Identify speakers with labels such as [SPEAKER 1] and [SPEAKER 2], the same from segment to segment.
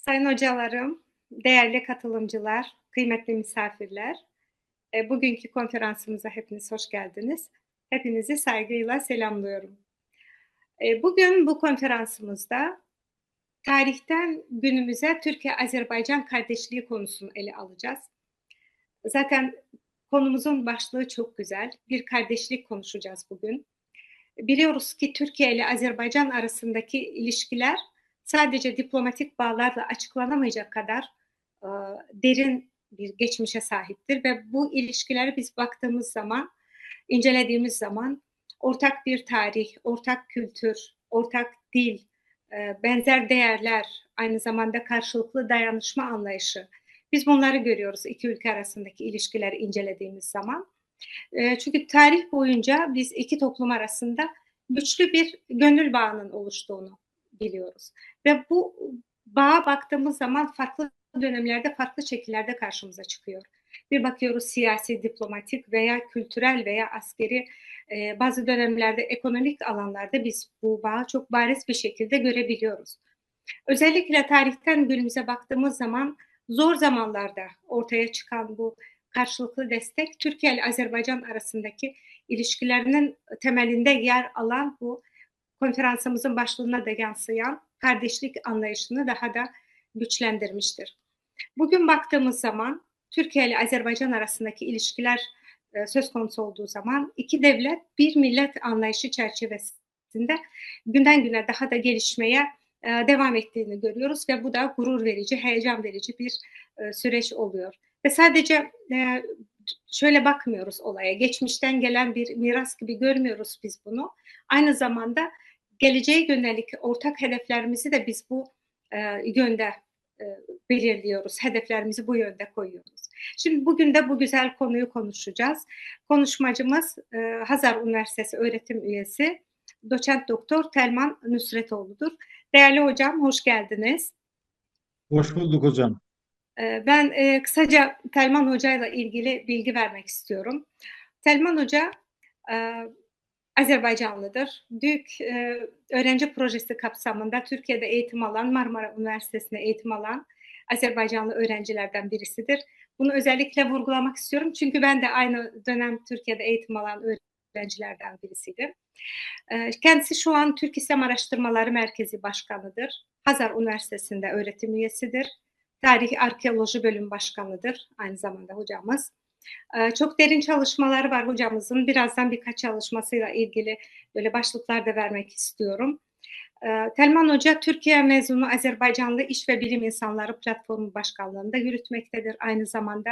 [SPEAKER 1] Sayın hocalarım, değerli katılımcılar, kıymetli misafirler, bugünkü konferansımıza hepiniz hoş geldiniz. Hepinizi saygıyla selamlıyorum. Bugün bu konferansımızda tarihten günümüze Türkiye-Azerbaycan kardeşliği konusunu ele alacağız. Zaten konumuzun başlığı çok güzel. Bir kardeşlik konuşacağız bugün. Biliyoruz ki Türkiye ile Azerbaycan arasındaki ilişkiler sadece diplomatik bağlarla açıklanamayacak kadar e, derin bir geçmişe sahiptir ve bu ilişkileri biz baktığımız zaman, incelediğimiz zaman ortak bir tarih, ortak kültür, ortak dil, benzer değerler, aynı zamanda karşılıklı dayanışma anlayışı. Biz bunları görüyoruz iki ülke arasındaki ilişkileri incelediğimiz zaman. Çünkü tarih boyunca biz iki toplum arasında güçlü bir gönül bağının oluştuğunu biliyoruz. Ve bu bağa baktığımız zaman farklı dönemlerde, farklı şekillerde karşımıza çıkıyor. Bir bakıyoruz siyasi, diplomatik veya kültürel veya askeri, bazı dönemlerde ekonomik alanlarda biz bu bağı çok bariz bir şekilde görebiliyoruz. Özellikle tarihten günümüze baktığımız zaman zor zamanlarda ortaya çıkan bu karşılıklı destek Türkiye ile Azerbaycan arasındaki ilişkilerinin temelinde yer alan bu konferansımızın başlığına da yansıyan kardeşlik anlayışını daha da güçlendirmiştir. Bugün baktığımız zaman Türkiye ile Azerbaycan arasındaki ilişkiler söz konusu olduğu zaman iki devlet bir millet anlayışı çerçevesinde günden güne daha da gelişmeye devam ettiğini görüyoruz ve bu da gurur verici, heyecan verici bir süreç oluyor. Ve sadece şöyle bakmıyoruz olaya, geçmişten gelen bir miras gibi görmüyoruz biz bunu. Aynı zamanda geleceğe yönelik ortak hedeflerimizi de biz bu yönde belirliyoruz. Hedeflerimizi bu yönde koyuyoruz. Şimdi bugün de bu güzel konuyu konuşacağız. Konuşmacımız Hazar Üniversitesi öğretim üyesi Doçent Doktor Telman Nusretoğlu'dur. Değerli hocam, hoş geldiniz.
[SPEAKER 2] Hoş bulduk hocam.
[SPEAKER 1] Ben kısaca Telman Hoca ile ilgili bilgi vermek istiyorum. Telman Hoca e, Azerbaycanlıdır. Büyük öğrenci projesi kapsamında Türkiye'de eğitim alan, Marmara Üniversitesi'nde eğitim alan Azerbaycanlı öğrencilerden birisidir. Bunu özellikle vurgulamak istiyorum çünkü ben de aynı dönem Türkiye'de eğitim alan öğrencilerden birisiydim. Kendisi şu an Türk İslam Araştırmaları Merkezi Başkanı'dır. Hazar Üniversitesi'nde öğretim üyesidir. Tarih Arkeoloji Bölüm Başkanı'dır aynı zamanda hocamız. Çok derin çalışmaları var hocamızın. Birazdan birkaç çalışmasıyla ilgili böyle başlıklar da vermek istiyorum. Telman Hoca Türkiye mezunu Azerbaycanlı İş ve Bilim İnsanları Platformu Başkanlığı'nda yürütmektedir aynı zamanda.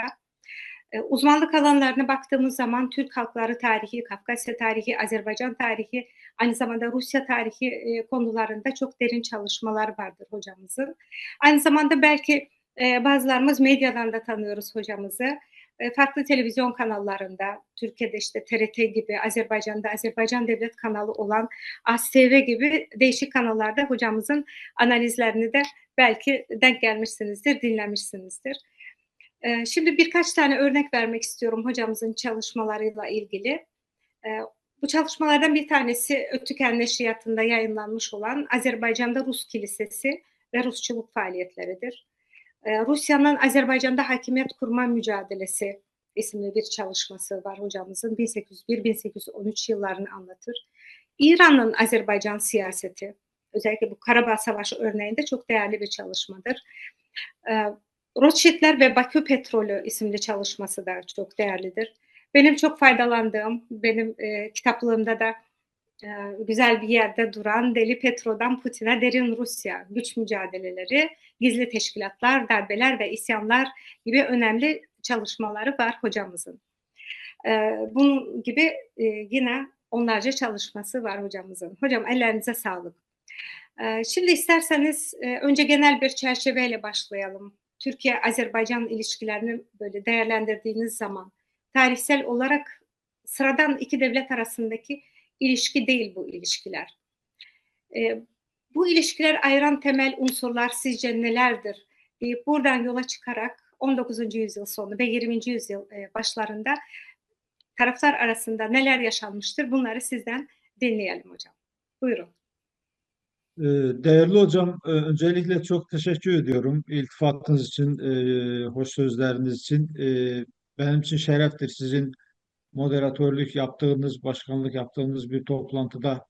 [SPEAKER 1] Uzmanlık alanlarına baktığımız zaman Türk halkları tarihi, Kafkasya tarihi, Azerbaycan tarihi, aynı zamanda Rusya tarihi konularında çok derin çalışmalar vardır hocamızın. Aynı zamanda belki bazılarımız medyadan da tanıyoruz hocamızı. Farklı televizyon kanallarında, Türkiye'de işte TRT gibi, Azerbaycan'da Azerbaycan Devlet kanalı olan ASTV gibi değişik kanallarda hocamızın analizlerini de belki denk gelmişsinizdir, dinlemişsinizdir. Şimdi birkaç tane örnek vermek istiyorum hocamızın çalışmalarıyla ilgili. Bu çalışmalardan bir tanesi Ötüken Neşriyatı'nda yayınlanmış olan Azerbaycan'da Rus Kilisesi ve Rusçuluk faaliyetleridir. Rusya'nın Azerbaycan'da hakimiyet kurma mücadelesi isimli bir çalışması var hocamızın. 1801-1813 yıllarını anlatır. İran'ın Azerbaycan siyaseti, özellikle bu Karabağ Savaşı örneğinde çok değerli bir çalışmadır. Rothschildler ve Bakü Petrolü isimli çalışması da çok değerlidir. Benim çok faydalandığım, benim kitaplığımda da güzel bir yerde duran Deli Petro'dan Putin'e Derin Rusya, güç mücadeleleri, gizli teşkilatlar, darbeler ve isyanlar gibi önemli çalışmaları var hocamızın. Bunun gibi yine onlarca çalışması var hocamızın. Hocam ellerinize sağlık. Şimdi isterseniz önce genel bir çerçeveyle başlayalım. Türkiye-Azerbaycan ilişkilerini böyle değerlendirdiğiniz zaman tarihsel olarak sıradan iki devlet arasındaki ilişki değil bu ilişkiler. Bu ilişkiler ayıran temel unsurlar sizce nelerdir? Buradan yola çıkarak 19. yüzyıl sonu ve 20. yüzyıl başlarında taraflar arasında neler yaşanmıştır? Bunları sizden dinleyelim hocam. Buyurun.
[SPEAKER 2] Ee, Değerli hocam, öncelikle çok teşekkür ediyorum iltifatınız için, hoş sözleriniz için. Benim için şereftir sizin moderatörlük yaptığınız, başkanlık yaptığınız bir toplantıda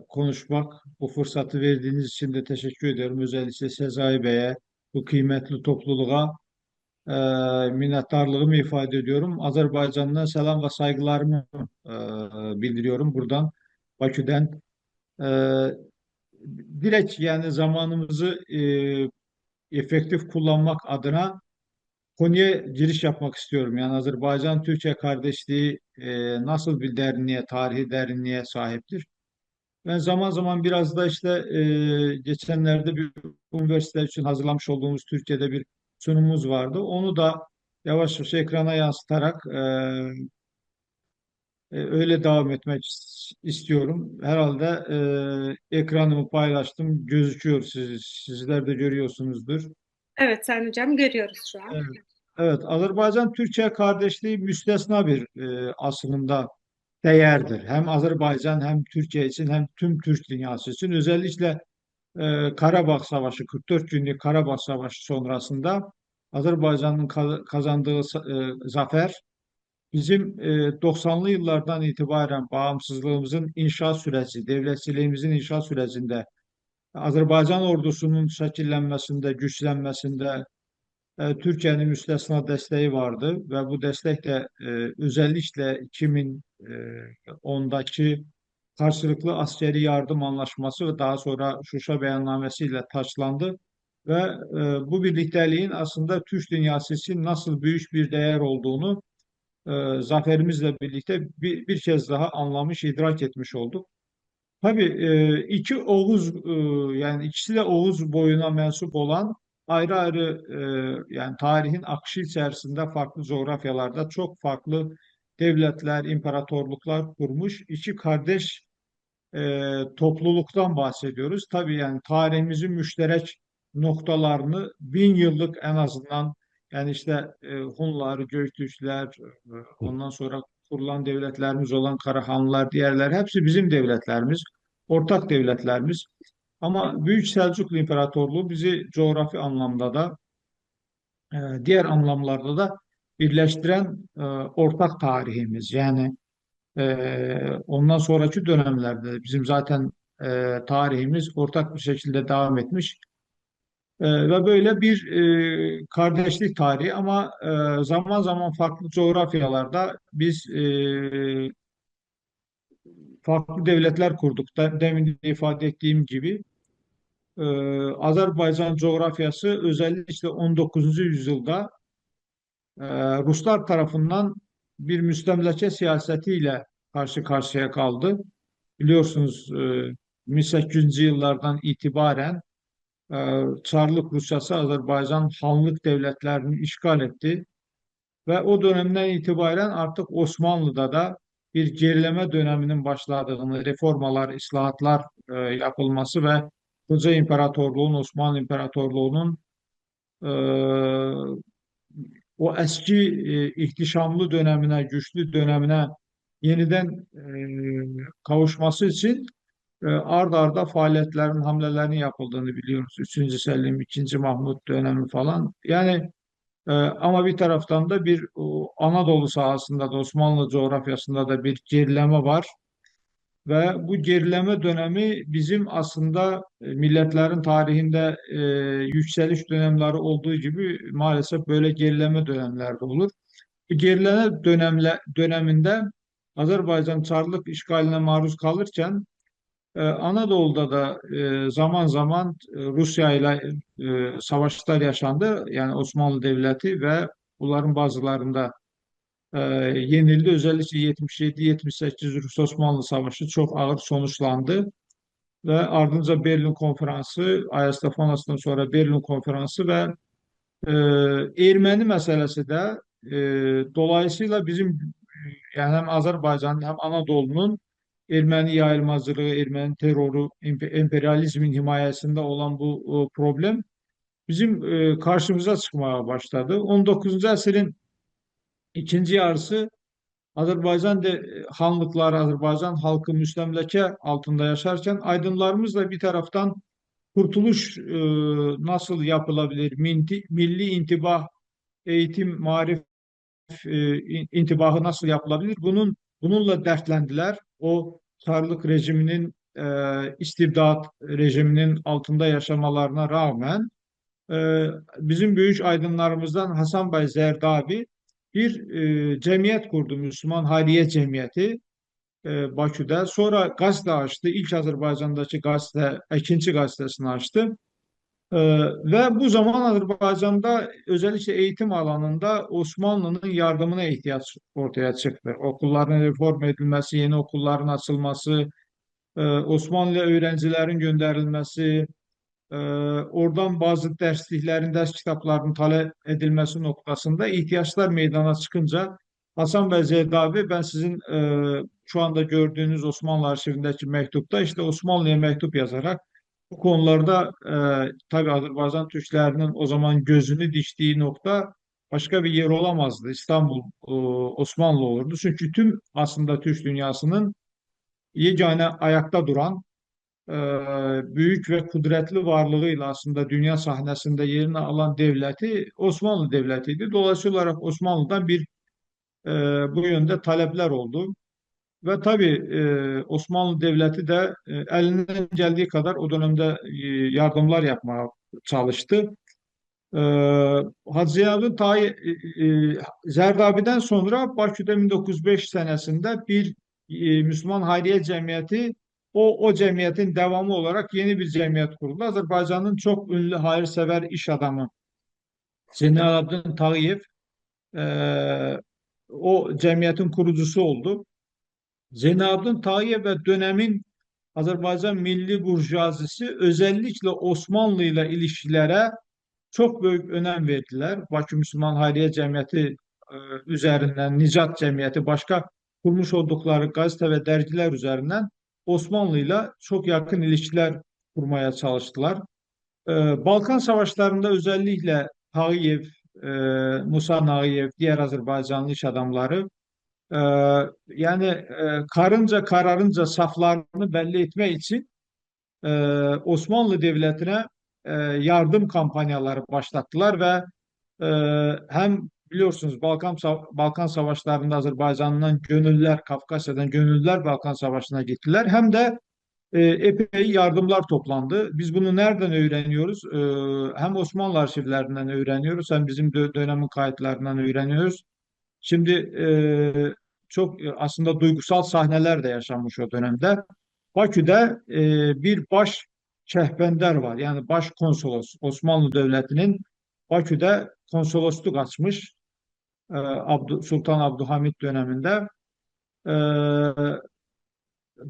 [SPEAKER 2] konuşmak. Bu fırsatı verdiğiniz için de teşekkür ediyorum. Özellikle Sezai Bey'e, bu kıymetli topluluğa e, minnettarlığımı ifade ediyorum. Azerbaycan'dan selam ve saygılarımı bildiriyorum buradan, Bakü'den. E, Direkt yani zamanımızı efektif kullanmak adına konuya giriş yapmak istiyorum. Yani Azerbaycan-Türkiye kardeşliği nasıl bir derinliğe, tarihi derinliğe sahiptir? Ben zaman zaman biraz da işte geçenlerde bir üniversite için hazırlamış olduğumuz Türkiye'de bir sunumumuz vardı. Onu da yavaş yavaş ekrana yansıtarak öyle devam etmek istiyorum. Herhalde ekranımı paylaştım. Gözüküyor. Sizler de görüyorsunuzdur.
[SPEAKER 1] Evet Sayın Hocam, görüyoruz şu an.
[SPEAKER 2] Evet. Evet, Azerbaycan-Türkiye kardeşliği müstesna bir aslında değerdir. Hem Azerbaycan hem Türkiye için hem tüm Türk dünyası için. Özellikle Karabağ Savaşı, 44 günlük Karabağ Savaşı sonrasında Azerbaycan'ın kazandığı zafer bizim 90'lı yıllardan itibaren bağımsızlığımızın inşa süreci, devletçiliğimizin inşa sürecinde Azerbaycan ordusunun şekillenmesinde, güçlenmesinde Türkiye'nin müstesna desteği vardı ve bu destek de özellikle 2010'daki karşılıklı askeri yardım anlaşması ve daha sonra Şuşa beyannamesiyle taçlandı ve bu birlikteliğin aslında Türk dünyası için nasıl büyük bir değer olduğunu zaferimizle birlikte bir kez daha anlamış, idrak etmiş olduk. Tabii iki Oğuz yani ikisi de Oğuz boyuna mensup olan ayrı ayrı yani tarihin akışı içerisinde farklı coğrafyalarda çok farklı devletler, imparatorluklar kurmuş iki kardeş topluluktan bahsediyoruz. Tabii yani tarihimizin müşterek noktalarını 1000 yıllık en azından yani işte Hunlar, Göktürkler, ondan sonra kurulan devletlerimiz olan Karahanlılar, diğerler hepsi bizim devletlerimiz, ortak devletlerimiz. Ama Büyük Selçuklu İmparatorluğu bizi coğrafi anlamda da diğer anlamlarda da birleştiren ortak tarihimiz. Yani ondan sonraki dönemlerde bizim zaten tarihimiz ortak bir şekilde devam etmiş. Ve böyle bir kardeşlik tarihi ama zaman zaman farklı coğrafyalarda biz farklı devletler kurduk. Demin de ifade ettiğim gibi e, Azerbaycan coğrafyası özellikle 19. yüzyılda Ruslar tarafından bir müstemleke siyasetiyle karşı karşıya kaldı. Biliyorsunuz 1800'lü yıllardan itibaren Çarlık Rusyası Azerbaycan Hanlık devletlerini işgal etti ve o dönemden itibaren artık Osmanlı'da da bir gerileme döneminin başladığını, reformalar, islahatlar yapılması ve Koca İmparatorluğun, Osmanlı İmparatorluğu'nun e, o eski ihtişamlı dönemine, güçlü dönemine yeniden kavuşması için ard arda faaliyetlerin, hamlelerin yapıldığını biliyoruz. Üçüncü Selim, ikinci Mahmut dönemi falan. Yani ama bir taraftan da bir Anadolu sahasında da Osmanlı coğrafyasında da bir gerileme var. Ve bu gerileme dönemi bizim aslında milletlerin tarihinde yükseliş dönemleri olduğu gibi maalesef böyle gerileme dönemler de olur. Bu gerileme döneminde Azerbaycan Çarlık işgaline maruz kalırken Anadolu'da da zaman zaman Rusya ile savaşlar yaşandı. Yani Osmanlı Devleti ve bunların bazılarında e, yenildi. Özellikle 77-78 Rus-Osmanlı Savaşı çok ağır sonuçlandı. Ve ardınca Berlin Konferansı, Ayasofya'dan sonra Berlin Konferansı ve e, Ermeni meselesi de dolayısıyla bizim yani hem Azerbaycan'ın hem Anadolu'nun Ermeni yayılmacılığı, Ermeni terörü, emperyalizmin himayesinde olan bu problem bizim karşımıza çıkmaya başladı. 19. asırın ikinci yarısı Hanlıklar, Azerbaycan halkı müstemleke altında yaşarken aydınlarımız da bir taraftan kurtuluş nasıl yapılabilir, milli intibah, eğitim, marif intibahı nasıl yapılabilir? Bununla dertlendiler. O Çarlık rejiminin, istibdat rejiminin altında yaşamalarına rağmen e, bizim büyük aydınlarımızdan Hasan Bey Zerdabi bir cemiyet kurdu, Müslüman Hayriye Cemiyeti Bakü'de. Sonra gazete açtı. İlk Azerbaycan'daki gazete, ikinci gazetesini açtı. Ee, Ve bu zaman Azerbaycan'da özellikle eğitim alanında Osmanlı'nın yardımına ihtiyaç ortaya çıktı. Okulların reform edilmesi, yeni okulların açılması, Osmanlı öğrencilerin gönderilmesi, e, oradan bazı dersliklerin, ders kitaplarının talep edilmesi noktasında ihtiyaçlar meydana çıkınca Hasan Bey Zeydabi, ben sizin şu anda gördüğünüz Osmanlı arşivindeki mektupta işte Osmanlı'ya mektup yazarak bu konularda tabii Azerbaycan Türklerinin o zaman gözünü diktiği nokta başka bir yer olamazdı. İstanbul Osmanlı olurdu. Çünkü tüm aslında Türk dünyasının yegane ayakta duran e, büyük ve kudretli varlığıyla aslında dünya sahnesinde yerini alan devleti Osmanlı Devleti'ydi. Dolayısıyla olarak Osmanlı'dan e, bu yönde talepler oldu. Ve tabii Osmanlı Devleti de elinden geldiği kadar o dönemde yardımlar yapmaya çalıştı. E, Hacı Ziyadın Zerdabi'den sonra Bakü'de 1905 senesinde bir Müslüman Hayriye Cemiyeti, o cemiyetin devamı olarak yeni bir cemiyet kuruldu. Azerbaycan'ın çok ünlü hayırsever iş adamı Zeynalabdin Tağiyev o cemiyetin kurucusu oldu. Zeynalabdin Tağiyev ve dönemin Azerbaycan milli burjuvazisi özellikle Osmanlı ile ilişkilere çok büyük önem verdiler. Bakü Müslüman Hayriye Cemiyeti üzerinden, Nicat Cemiyeti, başka kurmuş oldukları gazete ve dergiler üzerinden Osmanlı'yla çok yakın ilişkiler kurmaya çalıştılar. Balkan Savaşları'nda özellikle Tağiyev, e, Musa Nağiyev, diğer Azerbaycanlı iş adamları e, karınca kararınca saflarını belli etme için Osmanlı Devleti'ne yardım kampanyaları başlattılar ve hem biliyorsunuz Balkan Savaşları'nda Azerbaycan'dan gönüllüler, Kafkasya'dan gönüllüler Balkan Savaşı'na gittiler. Hem de epey yardımlar toplandı. Biz bunu nereden öğreniyoruz? Hem Osmanlı arşivlerinden öğreniyoruz, hem bizim dönemin kayıtlarından öğreniyoruz. Şimdi çok aslında duygusal sahneler de yaşanmış o dönemde. Bakü'de bir baş şehbender var. Yani baş konsolos. Osmanlı Devleti'nin Bakü'de konsolosluk açmış Sultan Abdülhamit döneminde. E,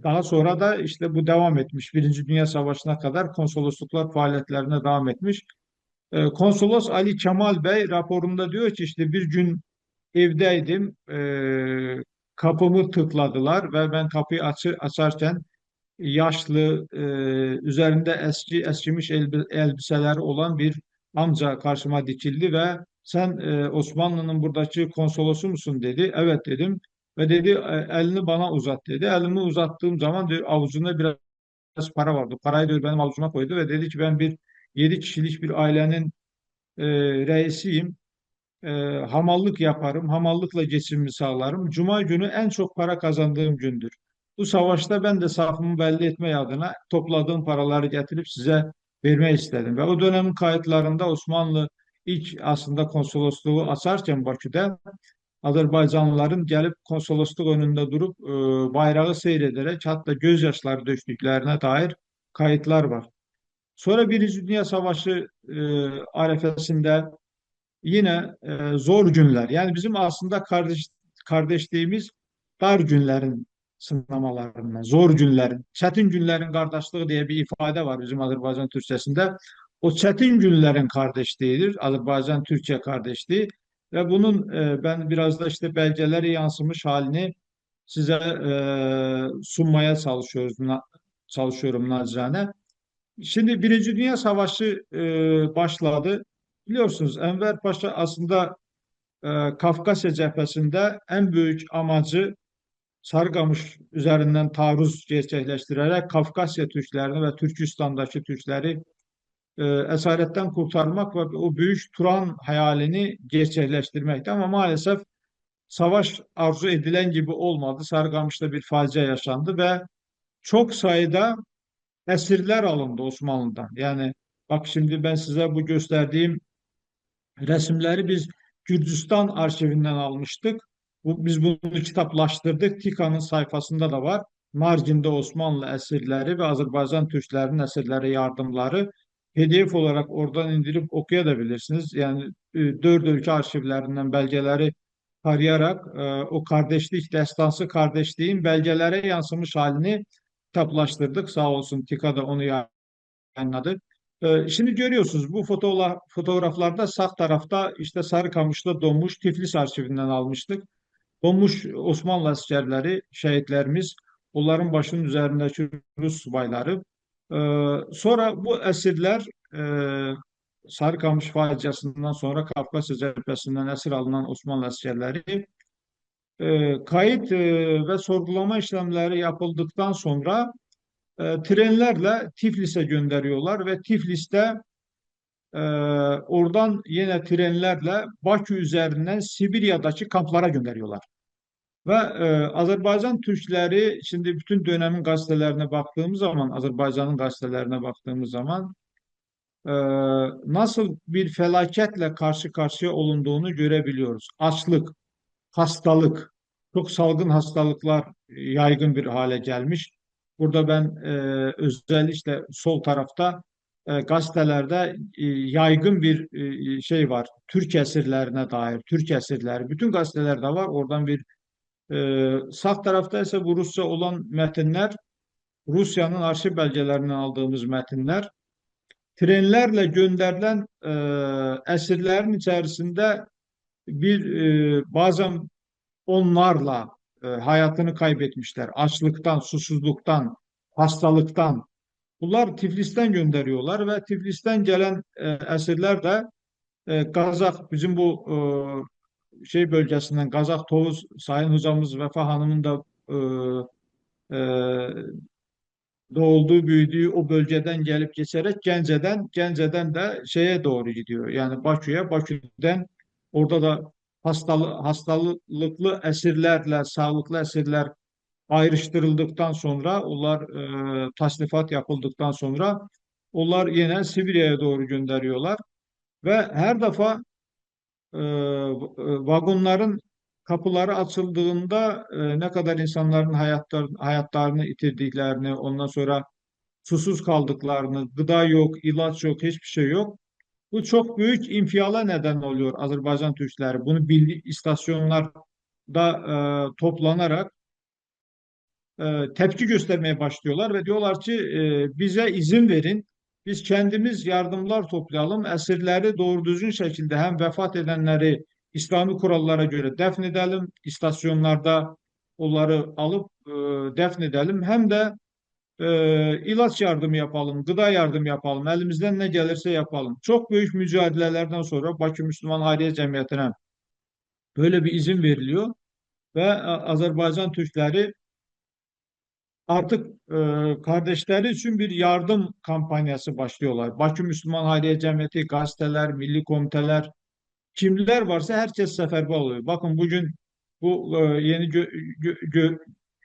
[SPEAKER 2] Daha sonra da işte bu devam etmiş. Birinci Dünya Savaşı'na kadar konsolosluklar faaliyetlerine devam etmiş. Konsolos Ali Kemal Bey raporunda diyor ki işte bir gün evdeydim. Kapımı tıkladılar ve ben kapıyı açarken yaşlı, üzerinde eskimiş elbiseleri olan bir amca karşıma dikildi ve sen Osmanlı'nın buradaki konsolosu musun dedi. Evet dedim ve dedi elini bana uzat dedi. Elimi uzattığım zaman diyor, avucunda biraz para vardı. Parayı diyor benim avucuma koydu ve dedi ki ben 7 kişilik bir ailenin reisiyim. E, Hamallık yaparım, hamallıkla geçimimi sağlarım. Cuma günü en çok para kazandığım gündür. Bu savaşta ben de safımı belli etme adına topladığım paraları getirip size vermek istedim. Ve o dönemin kayıtlarında Osmanlı ilk aslında konsolosluğu açarken Bakü'de Azerbaycanlıların gelip konsolosluk önünde durup bayrağı seyrederek hatta gözyaşları döktüklerine dair kayıtlar var. Sonra Birinci Dünya Savaşı arefesinde yine zor günler. Yani bizim aslında kardeşliğimiz dar günlerin sınamalarından, zor günlerin, çetin günlerin kardeşliği diye bir ifade var bizim Azerbaycan Türkçesinde. O çetin günlerin kardeşliğidir. Azerbaycan-Türkiye kardeşliği ve bunun ben biraz da işte belgelere yansımış halini size sunmaya çalışıyorum nacizane. Şimdi Birinci Dünya Savaşı başladı. Biliyorsunuz Enver Paşa aslında Kafkasya cephesinde en büyük amacı Sarıkamış üzerinden taarruz gerçekleştirerek Kafkasya Türklerini ve Türkistan'daki Türkleri esaretten kurtarmak ve o büyük Turan hayalini gerçekleştirmekti. Ama maalesef savaş arzu edilen gibi olmadı. Sarıkamış'ta bir facia yaşandı ve çok sayıda esirler alındı Osmanlı'dan. Yani bak, şimdi ben size bu gösterdiğim resimleri biz Gürcistan arşivinden almıştık. Biz bunu kitaplaştırdık. TİKA'nın sayfasında da var. Marginde Osmanlı esirleri ve Azerbaycan Türklerinin esirleri yardımları. PDF olarak oradan indirip okuyabilirsiniz. Yani dört ülke arşivlerinden belgeleri tarayarak o kardeşlik, destansı kardeşliğin belgelere yansımış halini kitaplaştırdık. Sağ olsun TİKA da onu yayınladı. Şimdi görüyorsunuz bu fotoğraflarda sağ tarafta işte Sarıkamış'ta donmuş Tiflis arşivinden almıştık. Donmuş Osmanlı askerleri, şehitlerimiz, onların başının üzerindeki Rus subayları. Sonra bu esirler Sarıkamış faciasından sonra Kafkasya cephesinden esir alınan Osmanlı askerleri kayıt ve sorgulama işlemleri yapıldıktan sonra trenlerle Tiflis'e gönderiyorlar ve Tiflis'te oradan yine trenlerle Bakü üzerinden Sibirya'daki kamplara gönderiyorlar. Ve Azerbaycan Türkleri, şimdi bütün dönemin gazetelerine baktığımız zaman, Azerbaycan'ın gazetelerine baktığımız zaman e, nasıl bir felaketle karşı karşıya olunduğunu görebiliyoruz. Açlık, hastalık, çok salgın hastalıklar yaygın bir hale gelmiş. Burada ben özellikle sol tarafta gazetelerde yaygın bir şey var. Türk esirlerine dair, Türk esirleri. Bütün gazetelerde var. Oradan bir sağ tarafta ise bu Rusça olan metinler, Rusya'nın arşiv belgelerinden aldığımız metinler. Trenlerle gönderilen esirlerin içerisinde bazen onlarla hayatını kaybetmişler. Açlıktan, susuzluktan, hastalıktan. Bunlar Tiflis'ten gönderiyorlar ve Tiflis'ten gelen esirler de Kazak, bizim bu şey bölgesinden Kazak Tovuz Sayın Hocamız Vefa Hanım'ın da e, doğduğu, büyüdüğü o bölgeden gelip geçerek Gence'den de şeye doğru gidiyor. Yani Bakü'ye, Bakü'den orada da hastalıklı esirlerle sağlıklı esirler ayrıştırıldıktan sonra, onlar tasnifat yapıldıktan sonra onlar yine Sibirya'ya doğru gönderiyorlar ve her defa vagonların kapıları açıldığında ne kadar insanların hayatlarını itirdiklerini, ondan sonra susuz kaldıklarını, gıda yok, ilaç yok, hiçbir şey yok. Bu çok büyük infiala neden oluyor Azerbaycan Türkleri. Bunu bilgi istasyonlarda toplanarak tepki göstermeye başlıyorlar ve diyorlar ki bize izin verin. Biz kendimiz yardımlar toplayalım. Esirleri doğru düzgün şekilde hem vefat edenleri İslami kurallara göre defnedelim. İstasyonlarda onları alıp defnedelim. Hem de ilaç yardımı yapalım, gıda yardımı yapalım. Elimizden ne gelirse yapalım. Çok büyük mücadelelerden sonra Bakü Müslüman Hayriye Cemiyeti'ne böyle bir izin veriliyor ve Azerbaycan Türkleri artık kardeşleri için bir yardım kampanyası başlıyorlar. Bakü Müslüman Hayriye Cemiyeti, gazeteler, milli komiteler, kimler varsa herkes seferber oluyor. Bakın bugün bu yeni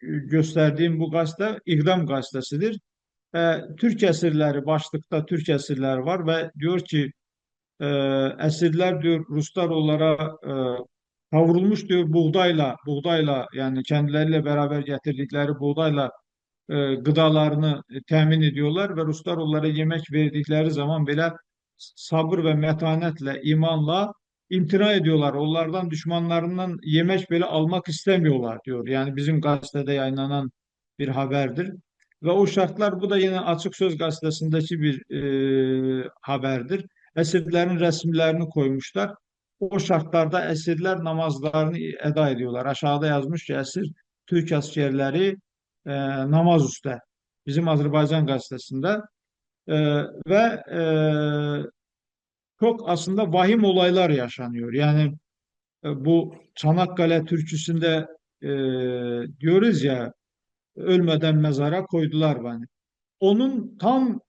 [SPEAKER 2] gösterdiğim bu gazete İhdam gazetesidir. Türk esirleri, başlıkta Türk esirler var ve diyor ki e, esirler diyor Ruslar onlara kavrulmuş diyor buğdayla yani kendileriyle beraber getirdikleri buğdayla gıdalarını temin ediyorlar ve Ruslar onlara yemek verdikleri zaman bile sabır ve metanetle, imanla imtina ediyorlar. Onlardan, düşmanlarından yemek bile almak istemiyorlar diyor. Yani bizim gazetede yayınlanan bir haberdir. Ve o şartlar, bu da yine Açık Söz gazetesindeki bir haberdir. Esirlerin resimlerini koymuşlar. O şartlarda esirler namazlarını eda ediyorlar. Aşağıda yazmış ki esir Türk askerleri namaz üstte. Bizim Azerbaycan gazetesinde. E, ve çok aslında vahim olaylar yaşanıyor. Yani Bu Çanakkale türküsünde e, diyoruz ya, ölmeden mezara koydular beni. Onun tam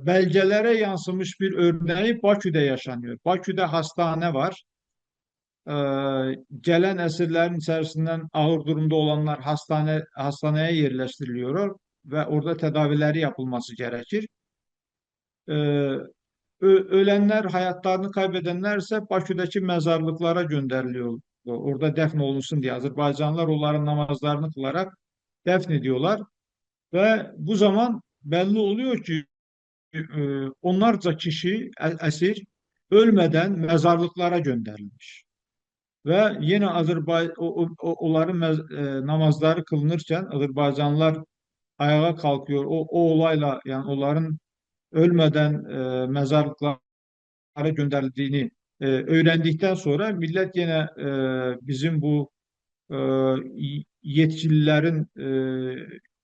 [SPEAKER 2] belgelere yansımış bir örneği Bakü'de yaşanıyor. Bakü'de hastane var. E, Gelen esirlerin içerisinden ağır durumda olanlar hastaneye yerleştiriliyor ve orada tedavileri yapılması gerekir. E, Ölenler, hayatlarını kaybedenlerse Bakü'deki mezarlıklara gönderiliyor. Orada defnolunsun diye Azerbaycanlılar onların namazlarını kılarak defnediyorlar ve bu zaman belli oluyor ki onlarca kişi esir ölmeden mezarlıklara gönderilmiş. Ve yine onların namazları kılınırken Azerbaycanlılar ayağa kalkıyor. O olayla, yani onların ölmeden mezarlıklara gönderildiğini öğrendikten sonra millet yine bizim bu e, yetkililerin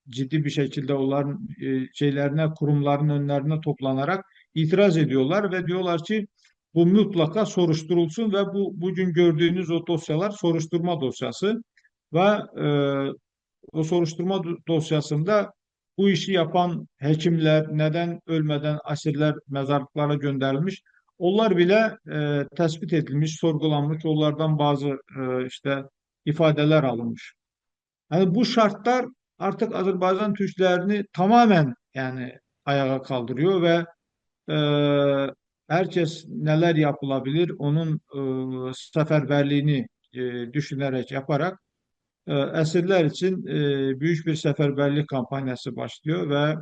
[SPEAKER 2] ciddi bir şekilde onların şeylerine, kurumların önlerine toplanarak itiraz ediyorlar ve diyorlar ki bu mutlaka soruşturulsun ve bu bugün gördüğünüz o dosyalar soruşturma dosyası ve e, o soruşturma dosyasında bu işi yapan hekimler neden ölmeden asirler mezarlıklara gönderilmiş, onlar bile tespit edilmiş, sorgulanmış, onlardan bazı işte ifadeler alınmış. Yani bu şartlar artık Azerbaycan Türklerini tamamen yani ayağa kaldırıyor ve herkes neler yapılabilir onun seferberliğini düşünerek yaparak esirler için büyük bir seferberlik kampanyası başlıyor ve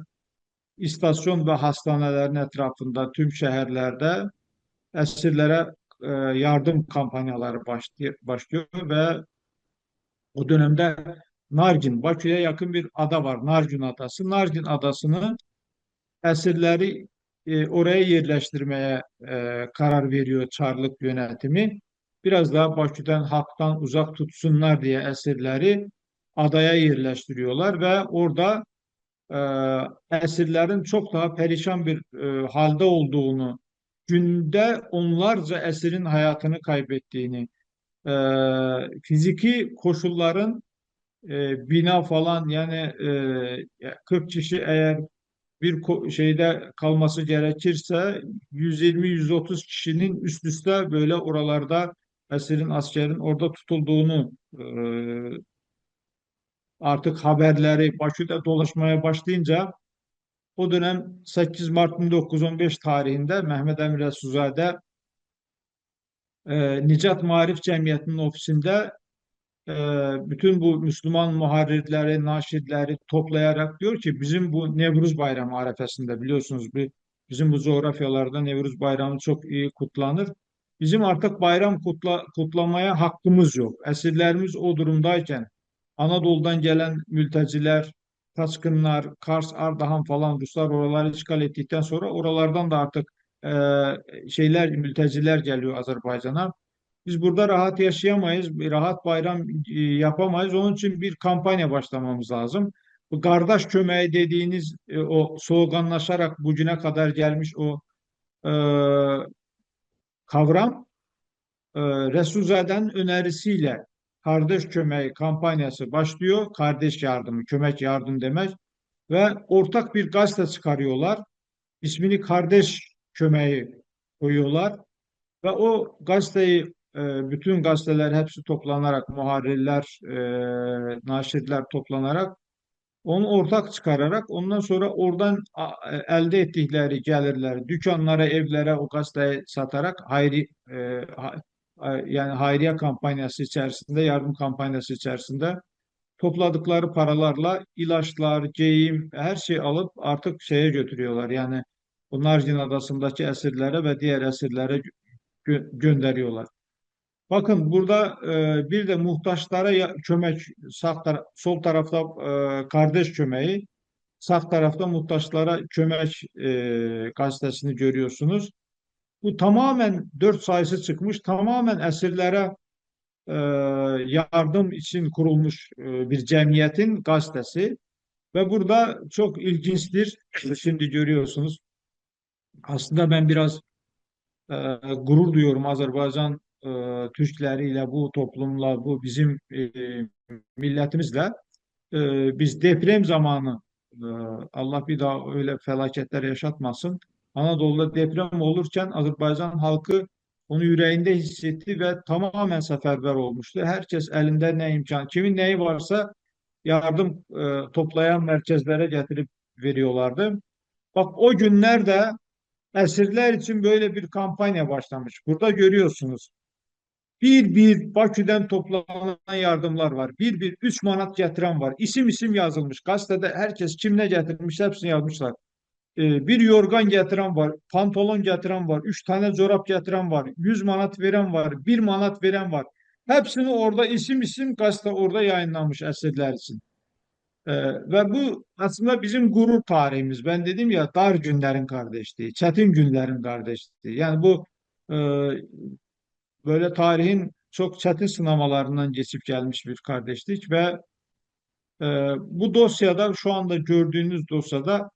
[SPEAKER 2] istasyon ve hastanelerin etrafında tüm şehirlerde esirlere yardım kampanyaları başlıyor ve o dönemde Nargin, Bakü'ye yakın bir ada var, Nargin Adası. Nargin Adası'nı esirleri oraya yerleştirmeye karar veriyor Çarlık yönetimi. Biraz daha Bakü'den, halktan uzak tutsunlar diye esirleri adaya yerleştiriyorlar ve orada esirlerin çok daha perişan bir halde olduğunu, günde onlarca esirin hayatını kaybettiğini, fiziki koşulların bina falan yani 40 kişi eğer bir şeyde kalması gerekirse 120-130 kişinin üst üste böyle oralarda esirin, askerin orada tutulduğunu artık haberleri Bakü'de dolaşmaya başlayınca o dönem 8 Mart 1915 tarihinde Mehmet Emin Resulzade Nicat Maarif Cemiyeti'nin ofisinde e, bütün bu Müslüman muharrirleri, naşidleri toplayarak diyor ki bizim bu Nevruz Bayramı arefesinde biliyorsunuz bizim bu coğrafyalarda Nevruz Bayramı çok iyi kutlanır. Bizim artık bayram kutlamaya hakkımız yok. Esirlerimiz o durumdayken Anadolu'dan gelen mülteciler, kaçkınlar, Kars, Ardahan falan Ruslar oraları işgal ettikten sonra oralardan da artık mülteciler geliyor Azerbaycan'a. Biz burada rahat yaşayamayız, bir rahat bayram yapamayız. Onun için bir kampanya başlamamız lazım. Bu kardeş kömeği dediğiniz o sloganlaşarak bugüne kadar gelmiş o e, kavram Resulzade'nin önerisiyle kardeş kömeği kampanyası başlıyor. Kardeş yardımı, kömek yardım demek ve ortak bir gazete çıkarıyorlar. İsmini Kardeş Kömeği koyuyorlar. Ve o gazeteyi bütün gazeteler hepsi toplanarak muharrirler, naşirler toplanarak onu ortak çıkararak ondan sonra oradan elde ettikleri gelirler dükkanlara, evlere o gazeteyi satarak yani hayriye kampanyası içerisinde, yardım kampanyası içerisinde topladıkları paralarla ilaçlar, giyim her şeyi alıp artık şeye götürüyorlar. Yani bu Nargin Adası'ndaki esirlere ve diğer esirlere gönderiyorlar. Bakın burada bir de muhtaçlara kömek sol tarafta kardeş kömeği, sağ tarafta muhtaçlara kömek gazetesini görüyorsunuz. Bu tamamen 4 sayısı çıkmış, tamamen esirlere e, yardım için kurulmuş bir cemiyetin gazetesi. Ve burada çok ilginçtir. Şimdi görüyorsunuz. Aslında ben biraz e, gurur duyuyorum Azerbaycan Türkleriyle, bu toplumla, bu bizim milletimizle biz deprem zamanı, e, Allah bir daha öyle felaketler yaşatmasın. Anadolu'da deprem olurken Azerbaycan halkı onu yüreğinde hissetti ve tamamen seferber olmuştu. Herkes elinde ne imkan, kimin neyi varsa yardım toplayan merkezlere getirip veriyorlardı. Bak, o günlerde esirler için böyle bir kampanya başlamış. Burada görüyorsunuz. Bir Bakü'den toplanan yardımlar var. Bir 3 manat getiren var. İsim isim yazılmış. Gazetede herkes kim ne getirmiş hepsini yazmışlar. Bir yorgan getiren var. Pantolon getiren var. 3 tane çorap getiren var. 100 manat veren var. 1 manat veren var. Hepsini orada isim isim gazete orada yayınlanmış esirler için. Ve bu aslında bizim gurur tarihimiz. Ben dedim ya, dar günlerin kardeşliği, çetin günlerin kardeşliği. Yani bu e, böyle tarihin çok çetin sınamalarından geçip gelmiş bir kardeşlik ve e, bu dosyada, şu anda gördüğünüz dosyada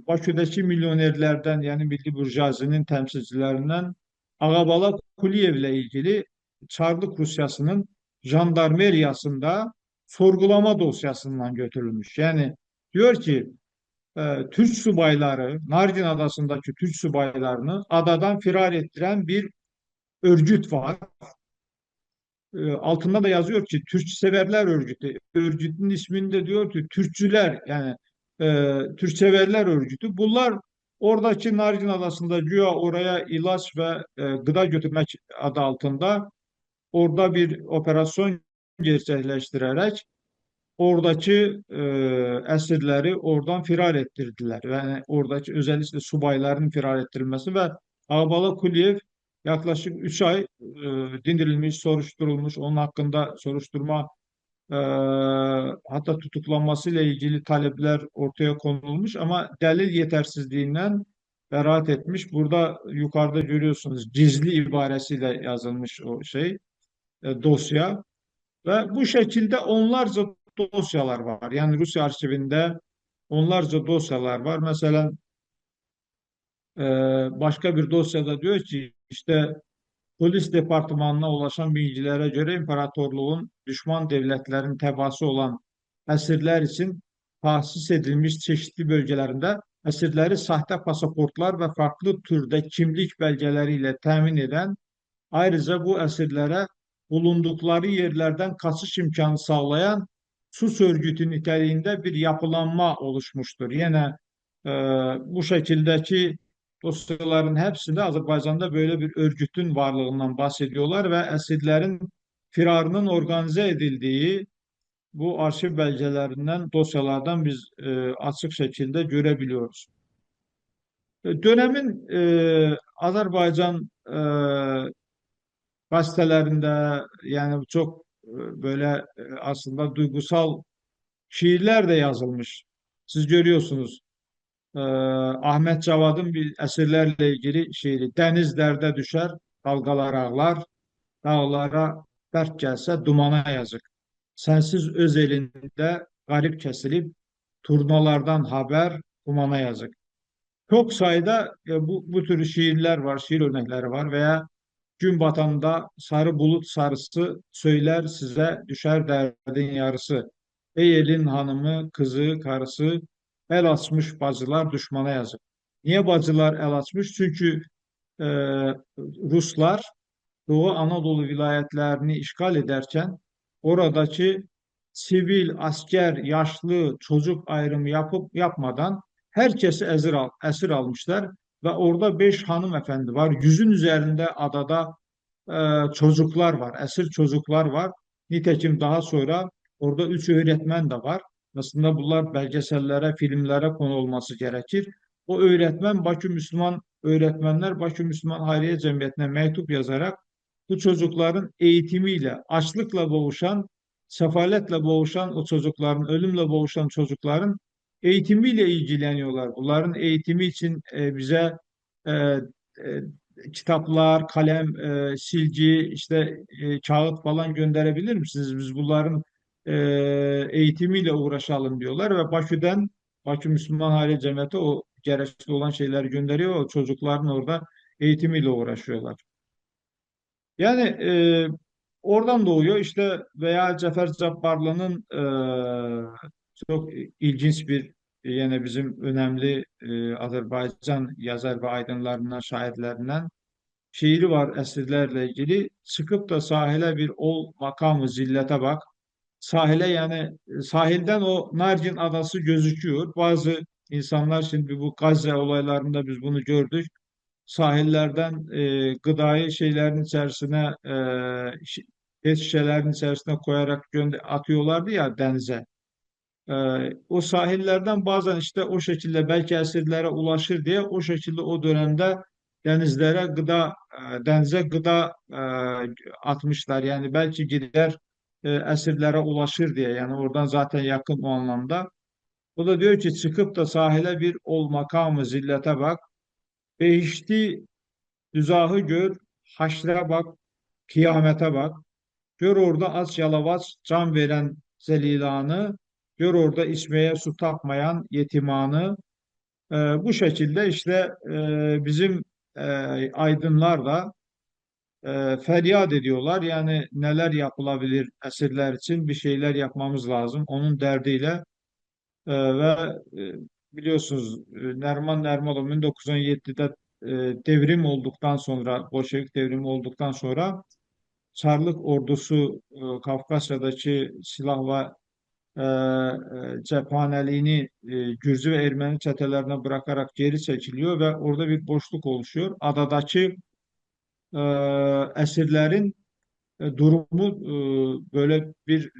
[SPEAKER 2] Bakü'deki milyonerlerden, yani Milli Burjuazinin temsilcilerinden Ağabala Kuliyev ile ilgili Çarlık Rusyası'nın jandarmeriyasında sorgulama dosyasından götürülmüş. Yani diyor ki Türk subayları, Nardin Adası'ndaki Türk subaylarını adadan firar ettiren bir örgüt var. Altında da yazıyor ki Türkseverler Örgütü. Örgütün isminde diyor ki Türkçüler, yani Türkseverler Örgütü. Bunlar oradaki Nargin Adası'nda güya oraya ilaç ve gıda götürmek adı altında orada bir operasyon gerçekleştirerek oradaki esirleri oradan firar ettirdiler. Yani oradaki özellikle subayların firar ettirilmesi ve Ağbala Kuliyev yaklaşık 3 ay dindirilmiş, soruşturulmuş. Onun hakkında soruşturma, e, hatta tutuklanmasıyla ilgili talepler ortaya konulmuş ama delil yetersizliğinden beraat etmiş. Burada yukarıda görüyorsunuz, gizli ibaresiyle yazılmış o şey, dosya. Ve bu şekilde onlarca dosyalar var. Yani Rusya arşivinde onlarca dosyalar var. Mesela e, başka bir dosyada diyor ki işte polis departmanına ulaşan bilgilere göre imparatorluğun düşman devletlerin tebaası olan esirler için tahsis edilmiş çeşitli bölgelerinde esirleri sahte pasaportlar ve farklı türde kimlik belgeleriyle temin eden, ayrıca bu esirlere bulundukları yerlerden kaçış imkanı sağlayan sus örgütü niteliğinde bir yapılanma oluşmuştur. Yine e, bu şekildeki dosyaların hepsinde Azerbaycan'da böyle bir örgütün varlığından bahsediyorlar ve esirlerin firarının organize edildiği bu arşiv belgelerinden, dosyalardan biz açık şekilde görebiliyoruz. Dönemin Azerbaycan gazetelerinde, yani çok böyle aslında duygusal şiirler de yazılmış. Siz görüyorsunuz. Ahmet Cavad'ın bir esirlerle ilgili şiiri. Deniz derde düşer, dalgalar ağlar, dağlara dert gelse dumana yazık. Sensiz öz elinde garip kesilip turnalardan haber umana yazık. Çok sayıda bu tür şiirler var, şiir örnekleri var veya gün batanda sarı bulut sarısı söyler size düşer derdin yarısı. Ey elin hanımı, kızı, karısı, el açmış bacılar düşmana yazık. Niye bacılar el açmış? Çünkü e, Ruslar Doğu Anadolu vilayetlerini işgal ederken oradaki sivil, asker, yaşlı, çocuk ayrımı yapmadan herkesi esir almışlar ve orada 5 hanımefendi var. 100'ün üzerinde adada çocuklar var, esir çocuklar var. Nitekim daha sonra orada 3 öğretmen de var. Aslında bunlar belgesellere, filmlere konu olması gerekir. O öğretmen, Bakü Müslüman öğretmenler Bakü Müslüman Hayriye Cemiyeti'ne mektup yazarak bu çocukların eğitimiyle, açlıkla boğuşan, sefaletle boğuşan o çocukların, ölümle boğuşan çocukların eğitimiyle ilgileniyorlar. Bunların eğitimi için bize e, e, kitaplar, kalem, silgi, işte kağıt falan gönderebilir misiniz? Biz bunların e, eğitimiyle uğraşalım diyorlar ve Bakü Müslüman Aile Cemiyeti o gerekli olan şeyleri gönderiyor. O çocukların orada eğitimiyle uğraşıyorlar. Yani oradan doğuyor işte, veya Cafer Cabbarlı'nın çok ilginç bir, yine bizim önemli Azerbaycan yazar ve aydınlarından, şairlerinden şiiri var esirlerle ilgili. Çıkıp da sahile bir ol makamı zillete bak. Sahile, yani sahilden o Nargin adası gözüküyor. Bazı insanlar, şimdi bu Gazze olaylarında biz bunu gördük, sahillerden gıdayı şeylerin içerisine, pet şişelerin içerisine koyarak atıyorlardı ya denize. E, O sahillerden bazen işte o şekilde belki esirlere ulaşır diye o şekilde o dönemde denizlere gıda, denize gıda atmışlar. Yani belki gider esirlere ulaşır diye, yani oradan zaten yakın o anlamda. O da diyor ki, çıkıp da sahile bir ol makamı zillete bak. Behişti düzahı gör, haşre bak, kıyamete bak. Gör orada aç yalavaç can veren zelilanı, gör orada içmeye su tapmayan yetimanı. Bu şekilde işte bizim aydınlar da feryat ediyorlar. Yani neler yapılabilir esirler için, bir şeyler yapmamız lazım. Onun derdiyle ve biliyorsunuz Nerman Nermalov 1917'de devrim olduktan sonra, Bolşevik devrimi olduktan sonra Çarlık ordusu Kafkasya'daki silah ve cephaneliğini Gürcü ve Ermeni çetelerine bırakarak geri çekiliyor ve orada bir boşluk oluşuyor. Adadaki e, esirlerin durumu böyle bir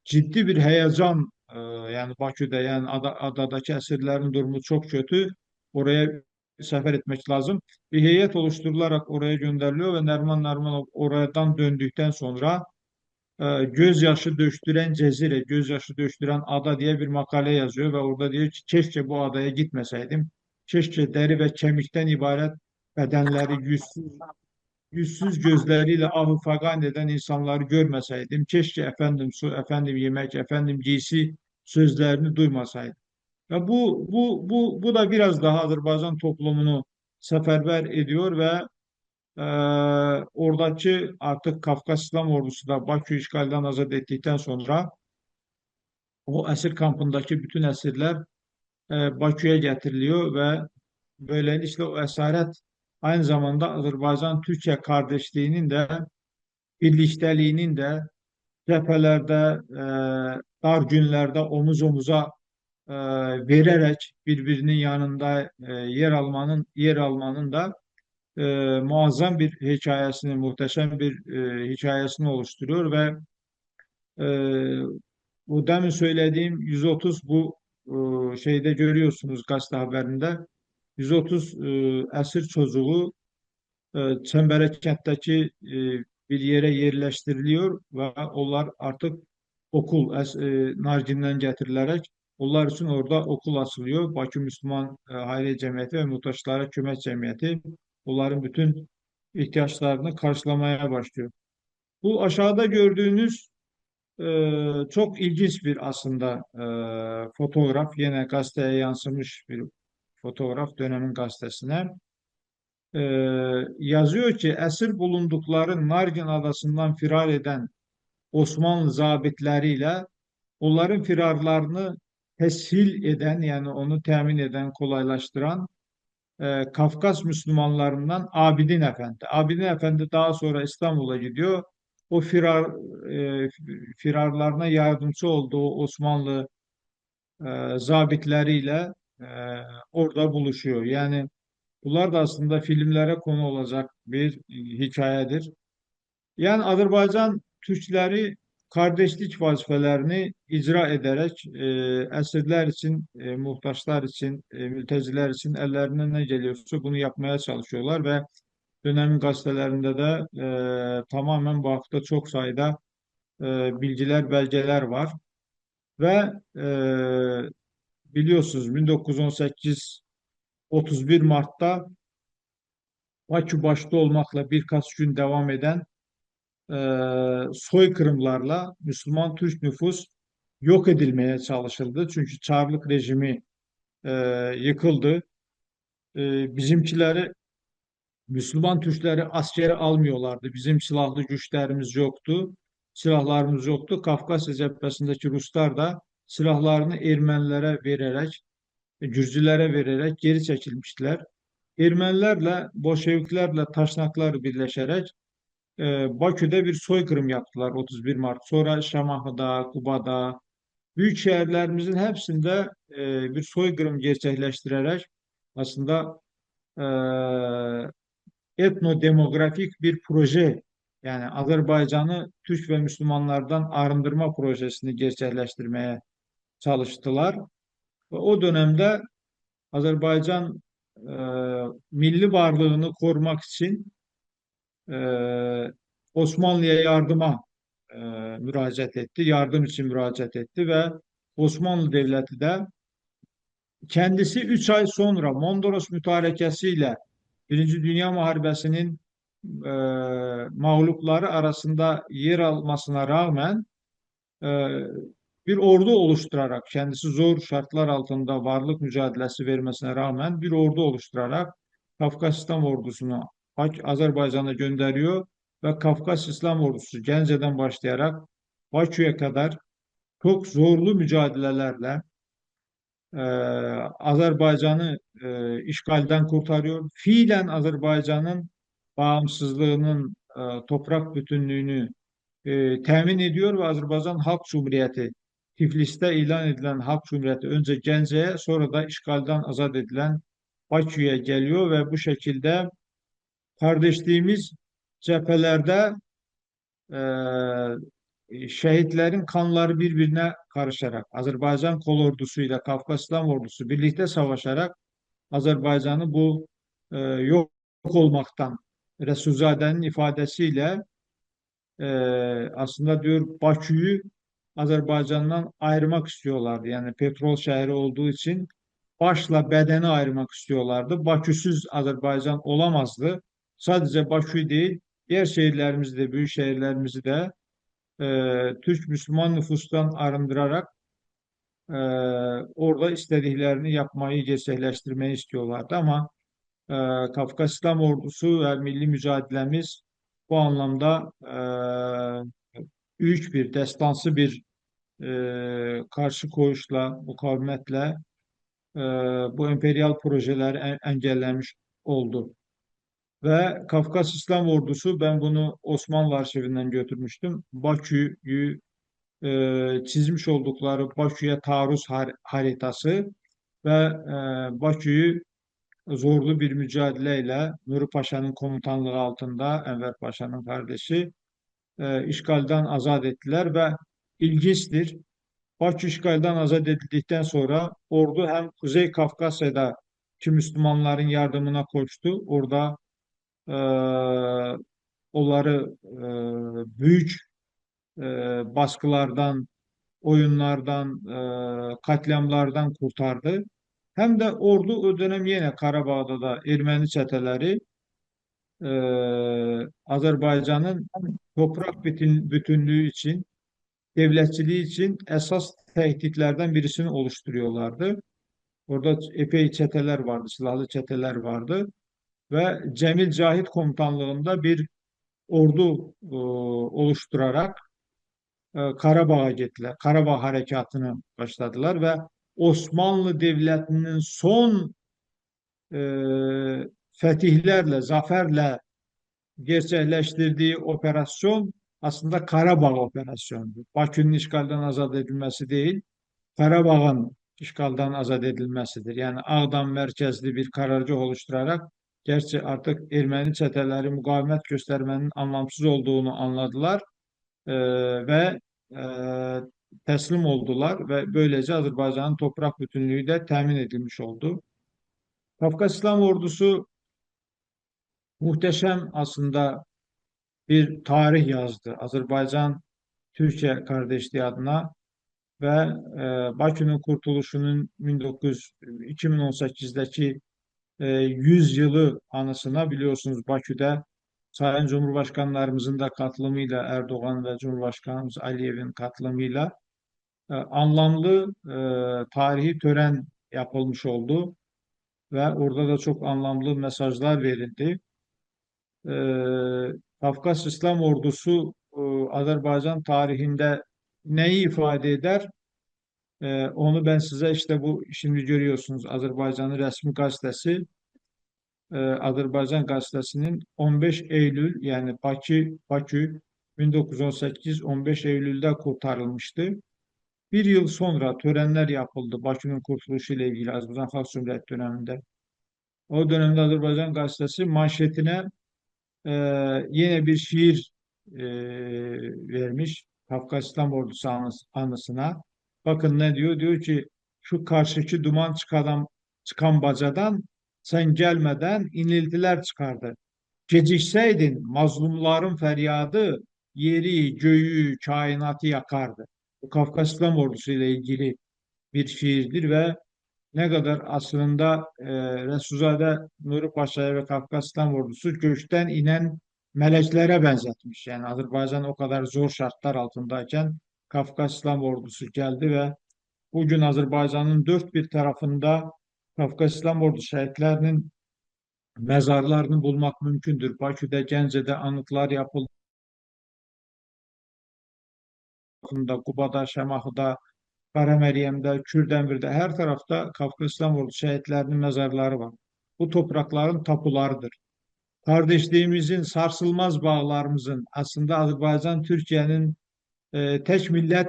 [SPEAKER 2] ciddi bir heyecan, yani Bakü'de, yani adadaki esirlerin durumu çok kötü. Oraya sefer etmek lazım. Bir heyet oluşturularak oraya gönderiliyor ve Nerman Narmanov oradan döndükten sonra gözyaşı döktüren cezire, gözyaşı döktüren ada diye bir makale yazıyor ve orada diyor ki, keşke bu adaya gitmeseydim. Keşke deri ve kemikten ibaret bedenleri, yüzsüz gözleriyle ahı fagan eden insanları görmeseydim. Keşke efendim su, efendim yemek, efendim giysi sözlerini duymasaydım. Ya bu da biraz daha Azerbaycan toplumunu seferber ediyor ve e, oradaki artık Kafkas İslam Ordusu da Bakü işgalden azat ettikten sonra o esir kampındaki bütün esirler Bakü'ye getiriliyor ve böylelikle o esaret aynı zamanda Azerbaycan-Türkiye kardeşliğinin de, birlikteliğinin de cephelerde, dar günlerde omuz omuza vererek birbirinin yanında yer almanın da muazzam bir hikayesini, muhteşem bir hikayesini oluşturuyor ve e, bu demin söylediğim 130, bu şeyde görüyorsunuz gazete haberinde, 130 esir çocuğu Çemberekent'teki bir yere yerleştiriliyor ve onlar artık Nargin'den getirilerek onlar için orada okul açılıyor. Bakü Müslüman Hayriye Cemiyeti ve Muhtaçlara Kömek Cemiyeti onların bütün ihtiyaçlarını karşılamaya başlıyor. Bu aşağıda gördüğünüz çok ilginç bir aslında fotoğraf. Yine gazeteye yansımış bir fotoğraf, dönemin gazetesine. Ee, Yazıyor ki, esir bulundukları Nargin adasından firar eden Osmanlı zabitleriyle onların firarlarını teshil eden, yani onu temin eden, kolaylaştıran Kafkas Müslümanlarından Abidin Efendi. Abidin Efendi daha sonra İstanbul'a gidiyor. O firarlarına yardımcı olduğu Osmanlı zabitleriyle e, orada buluşuyor. Yani bunlar da aslında filmlere konu olacak bir hikayedir. Yani Azerbaycan Türkleri kardeşlik vazifelerini icra ederek esirler için, muhtaçlar için, mülteciler için ellerinden ne geliyorsa bunu yapmaya çalışıyorlar ve dönemin gazetelerinde de tamamen bu hafta çok sayıda bilgiler, belgeler var ve biliyorsunuz 1918 31 Mart'ta Bakü başta olmakla birkaç gün devam eden soykırımlarla Müslüman Türk nüfus yok edilmeye çalışıldı. Çünkü Çarlık rejimi yıkıldı. Bizimkileri Müslüman Türkleri askere almıyorlardı. Bizim silahlı güçlerimiz yoktu, silahlarımız yoktu. Kafkasya cephesindeki Ruslar da silahlarını Ermenilere vererek, Gürcülere vererek geri çekilmişler. Ermenilerle, Bolşeviklerle, Taşnaklar birleşerek Bakü'de bir soykırım yaptılar 31 Mart. Sonra Şamaxı'da, Qubada, büyük şehirlerimizin hepsinde bir soykırım gerçekleştirerek aslında etnodemografik bir proje, yani Azerbaycan'ı Türk ve Müslümanlardan arındırma projesini gerçekleştirmeye çalıştılar. Ve o dönemde Azerbaycan e, milli varlığını korumak için Osmanlı'ya yardıma e, müracaat etti, yardım için müracaat etti ve Osmanlı Devleti de kendisi 3 ay sonra Mondros Mütarekesi'yle Birinci Dünya Muharebesi'nin e, mağlupları arasında yer almasına rağmen e, bir ordu oluşturarak, kendisi zor şartlar altında varlık mücadelesi vermesine rağmen bir ordu oluşturarak Kafkas İslam Ordusu'nu Azerbaycan'a gönderiyor ve Kafkas İslam Ordusu Gence'den başlayarak Bakü'ye kadar çok zorlu mücadelelerle e, Azerbaycan'ı işgalden kurtarıyor. Fiilen Azerbaycan'ın bağımsızlığının, toprak bütünlüğünü temin ediyor ve Azerbaycan Halk Cumhuriyeti, Tiflis'te ilan edilen Halk Cumhuriyeti önce Gence'ye, sonra da işgalden azat edilen Bakü'ye geliyor ve bu şekilde kardeşliğimiz cephelerde şehitlerin kanları birbirine karışarak Azerbaycan kolordusuyla Kafkas İslam Ordusu birlikte savaşarak Azerbaycan'ı bu yok olmaktan, Resulzade'nin ifadesiyle e, aslında diyor Bakü'yü Azerbaycan'dan ayırmak istiyorlardı. Yani petrol şehri olduğu için başla bedeni ayırmak istiyorlardı. Baküsüz Azerbaycan olamazdı. Sadece Bakü değil, diğer şehirlerimizi de, büyük şehirlerimizi de Türk Müslüman nüfustan arındırarak e, orada istediklerini yapmayı, gerçekleştirmeyi istiyorlardı. Ama e, Kafkas İslam Ordusu ve milli mücadelemiz bu anlamda büyük bir, destansı bir karşı koyuşla, mukavemetle e, bu emperyal projeleri engellemiş oldu. Ve Kafkas İslam Ordusu, ben bunu Osmanlı arşivinden götürmüştüm. Bakü'yü çizmiş oldukları Bakü'ye taarruz haritası ve Bakü'yü zorlu bir mücadeleyle Nuri Paşa'nın komutanlığı altında Enver Paşa'nın kardeşi işgalden azat ettiler ve ilginçtir. Bakü işgalden azat edildikten sonra ordu hem Kuzey Kafkasya'da ki Müslümanların yardımına koştu. Orada e, onları büyük baskılardan, oyunlardan, katliamlardan kurtardı. Hem de ordu o dönem yine Karabağ'da da Ermeni çeteleri Azerbaycan'ın toprak bütünlüğü için, devletçiliği için esas tehditlerden birisini oluşturuyorlardı. Orada epey çeteler vardı, silahlı çeteler vardı ve Cemil Cahit komutanlığında bir ordu oluşturarak Karabağ'a gittiler. Karabağ harekatını başladılar ve Osmanlı Devleti'nin son e, fetihlerle, zaferle gerçekleştirdiği operasyon aslında Karabağ operasyondu. Bakü'nün işgalden azat edilmesi değil, Karabağ'ın işgalden azat edilmesidir. Yani Ağdam merkezli bir karargah oluşturarak, gerçi artık Ermeni çeteleri mukavemet göstermenin anlamsız olduğunu anladılar ve e, teslim oldular ve böylece Azerbaycan'ın toprak bütünlüğü de temin edilmiş oldu. Kafkas İslam Ordusu muhteşem aslında bir tarih yazdı. Azerbaycan Türkiye kardeşliği adına ve Bakü'nün kurtuluşunun 2018'deki 100 yılı anısına, biliyorsunuz Bakü'de Sayın Cumhurbaşkanlarımızın da katılımıyla, Erdoğan ve Cumhurbaşkanımız Aliyev'in katılımıyla anlamlı tarihi tören yapılmış oldu ve orada da çok anlamlı mesajlar verildi. Kafkas İslam Ordusu Azerbaycan tarihinde neyi ifade eder? Onu ben size işte bu şimdi görüyorsunuz Azerbaycan'ın resmi gazetesi Azerbaycan gazetesinin 15 Eylül yani Bakü 1918 15 Eylül'de kurtarılmıştı. Bir yıl sonra törenler yapıldı Bakü'nün kurtuluşu ile ilgili Azerbaycan Halk Cumhuriyeti döneminde. O dönemde Azerbaycan gazetesi manşetine e, yine bir şiir vermiş Kafkas İslam Ordusu anısına. Bakın ne diyor? Diyor ki şu karşıki duman çıkan bacadan sen gelmeden iniltiler çıkardı. Gecikseydin mazlumların feryadı yeri, göğü, kainatı yakardı. Bu Kafkas İslam Ordusu ile ilgili bir şiirdir ve ne kadar aslında Resulzade Nuri Paşa'ya ve Kafkas İslam Ordusu gökten inen meleklere benzetmiş. Yani Azerbaycan o kadar zor şartlar altındayken Kafkas İslam Ordusu geldi ve bugün Azerbaycan'ın dört bir tarafında Kafkas İslam Ordusu şehitlerinin mezarlarını bulmak mümkündür. Bakü'de, Gence'de anıtlar yapıldı. Kuba'da, Şamaxı'da, Karameryem'de, Kürdemir'de her tarafta Kafkas İslam Ordusu şehitlerinin mezarları var. Bu toprakların tapularıdır. Kardeşliğimizin, sarsılmaz bağlarımızın aslında Azerbaycan Türkiye'nin tek millet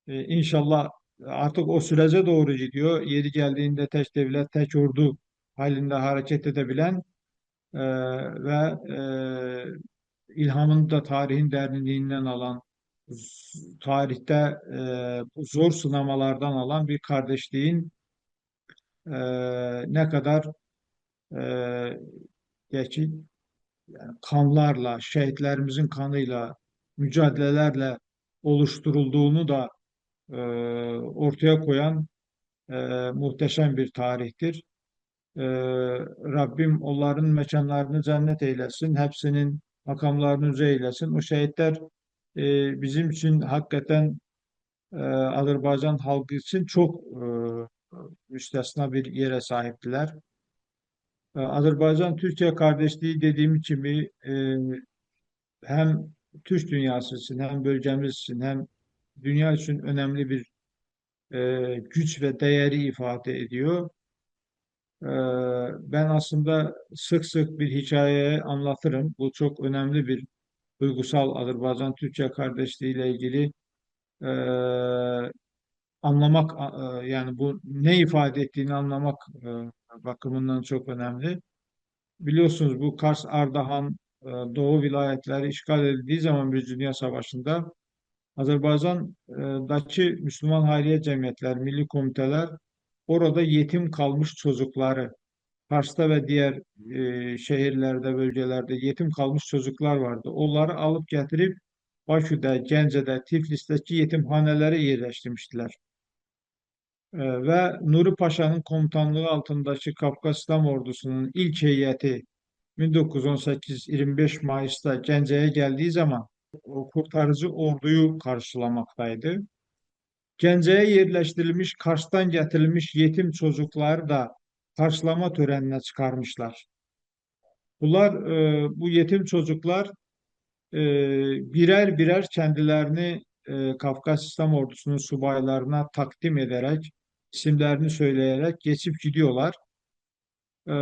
[SPEAKER 2] inşallah artık o sürece doğru gidiyor. Yeri geldiğinde tek devlet, tek ordu halinde hareket edebilen ve ilhamını da tarihin derinliğinden alan, tarihte bu zor sınamalardan alan bir kardeşliğin e, ne kadar e, gerçi kanlarla, şehitlerimizin kanıyla, mücadelelerle oluşturulduğunu da e, ortaya koyan muhteşem bir tarihtir. E, Rabbim onların mekanlarını cennet eylesin, hepsinin makamlarını yüce eylesin. O şehitler bizim için hakikaten Azerbaycan halkı için çok müstesna bir yere sahiptiler. Azerbaycan-Türkiye kardeşliği dediğim gibi hem Türk dünyası için hem bölgemiz için hem dünya için önemli bir güç ve değeri ifade ediyor. E, Ben aslında sık sık bir hikaye anlatırım. Bu çok önemli bir duygusal Azerbaycan-Türkiye kardeşliği ile ilgili e, anlamak yani bu ne ifade ettiğini anlamak bakımından çok önemli. Biliyorsunuz bu Kars, Ardahan, Doğu vilayetleri işgal edildiği zaman bir Dünya Savaşı'nda Azerbaycan'daki Müslüman Hayriye Cemiyetler, milli komiteler orada yetim kalmış çocukları, Kars'ta ve diğer şehirlerde, bölgelerde yetim kalmış çocuklar vardı. Onları alıp getirip Bakü'de, Gence'de, Tiflis'teki yetimhanelere yerleştirmiştiler. Ve Nuri Paşa'nın komutanlığı altındaki Kafkas İslam Ordusu'nun ilk heyeti 1918-25 Mayıs'ta Gence'ye geldiği zaman o kurtarıcı orduyu karşılamaktaydı. Gence'ye yerleştirilmiş, Kars'tan getirilmiş yetim çocukları da karşılama törenine çıkarmışlar. Bu yetim çocuklar e, birer birer kendilerini Kafkas İslam Ordusu'nun subaylarına takdim ederek, isimlerini söyleyerek geçip gidiyorlar. E,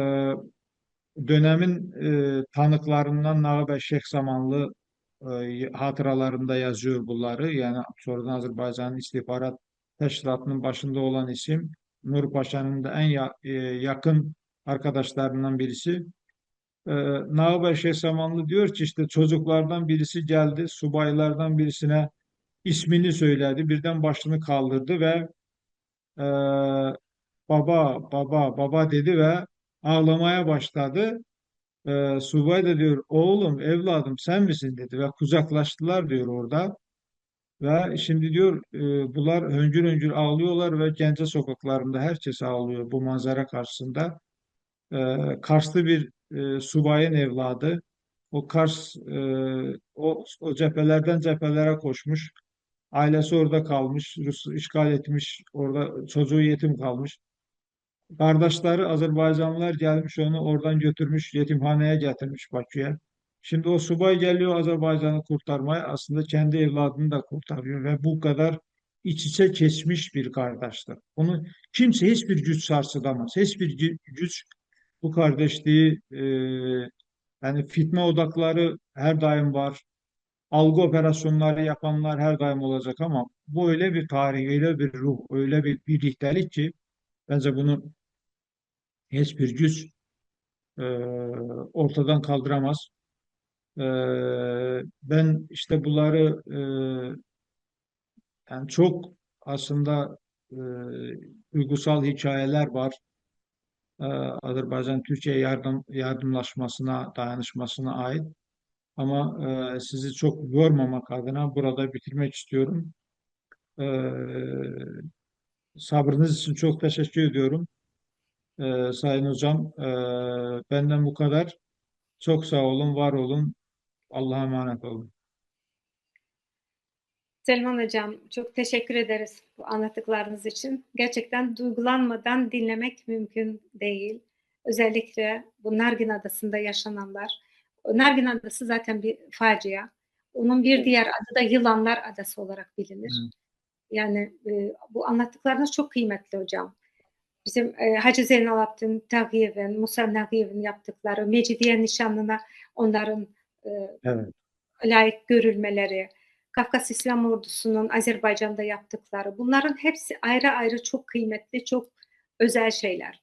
[SPEAKER 2] Dönemin tanıklarından Nağbe Şeyh Zamanlı hatıralarında yazıyor bunları. Yani sonradan Azerbaycan'ın istihbarat teşkilatının başında olan isim Nur Paşa'nın da en yakın arkadaşlarından birisi. Nağbe Şeyh Zamanlı diyor ki işte çocuklardan birisi geldi, subaylardan birisine ismini söyledi, birden başını kaldırdı ve e, baba, baba, baba dedi ve ağlamaya başladı. Subay da diyor oğlum evladım sen misin dedi ve kucaklaştılar diyor orada. Ve şimdi diyor bunlar höngür höngür ağlıyorlar ve Gence sokaklarında herkes ağlıyor bu manzara karşısında. Karslı bir subayın evladı. O Kars o cephelerden cephelere koşmuş. Ailesi orada kalmış. Rus işgal etmiş. Orada çocuğu yetim kalmış. Kardeşleri Azerbaycanlılar gelmiş onu oradan götürmüş yetimhaneye getirmiş Bakü'ye. Şimdi o subay geliyor Azerbaycan'ı kurtarmaya aslında kendi evladını da kurtarıyor ve bu kadar iç içe geçmiş bir kardeştir. Onu kimse hiçbir güç sarsılamaz. Hiçbir güç bu kardeşliği yani fitne odakları her daim var. Algı operasyonları yapanlar her daim olacak ama bu öyle bir tarih, öyle bir ruh, öyle bir birliktelik ki bence bunu hiçbir güç e, ortadan kaldıramaz. E, Ben işte bunları yani çok aslında e, duygusal hikayeler var. Azerbaycan-Türkiye yardımlaşmasına, dayanışmasına ait. Ama sizi çok yormamak adına burada bitirmek istiyorum. E, Sabrınız için çok teşekkür ediyorum. Sayın Hocam. Benden bu kadar. Çok sağ olun, var olun. Allah'a emanet olun.
[SPEAKER 1] Selman Hocam, çok teşekkür ederiz bu anlattıklarınız için. Gerçekten duygulanmadan dinlemek mümkün değil. Özellikle bu Nargin Adası'nda yaşananlar. Nargin Adası zaten bir facia. Onun bir diğer adı da Yılanlar Adası olarak bilinir.
[SPEAKER 2] Evet.
[SPEAKER 1] Yani bu anlattıklarınız çok kıymetli hocam. Bizim Hacı Zeynalabdin Tağiyev'in, Musa Nagiyev'in yaptıkları, Mecidiye Nişanlı'na onların e,
[SPEAKER 2] Evet.
[SPEAKER 1] layık görülmeleri, Kafkas İslam Ordusu'nun Azerbaycan'da yaptıkları, bunların hepsi ayrı ayrı çok kıymetli, çok özel şeyler.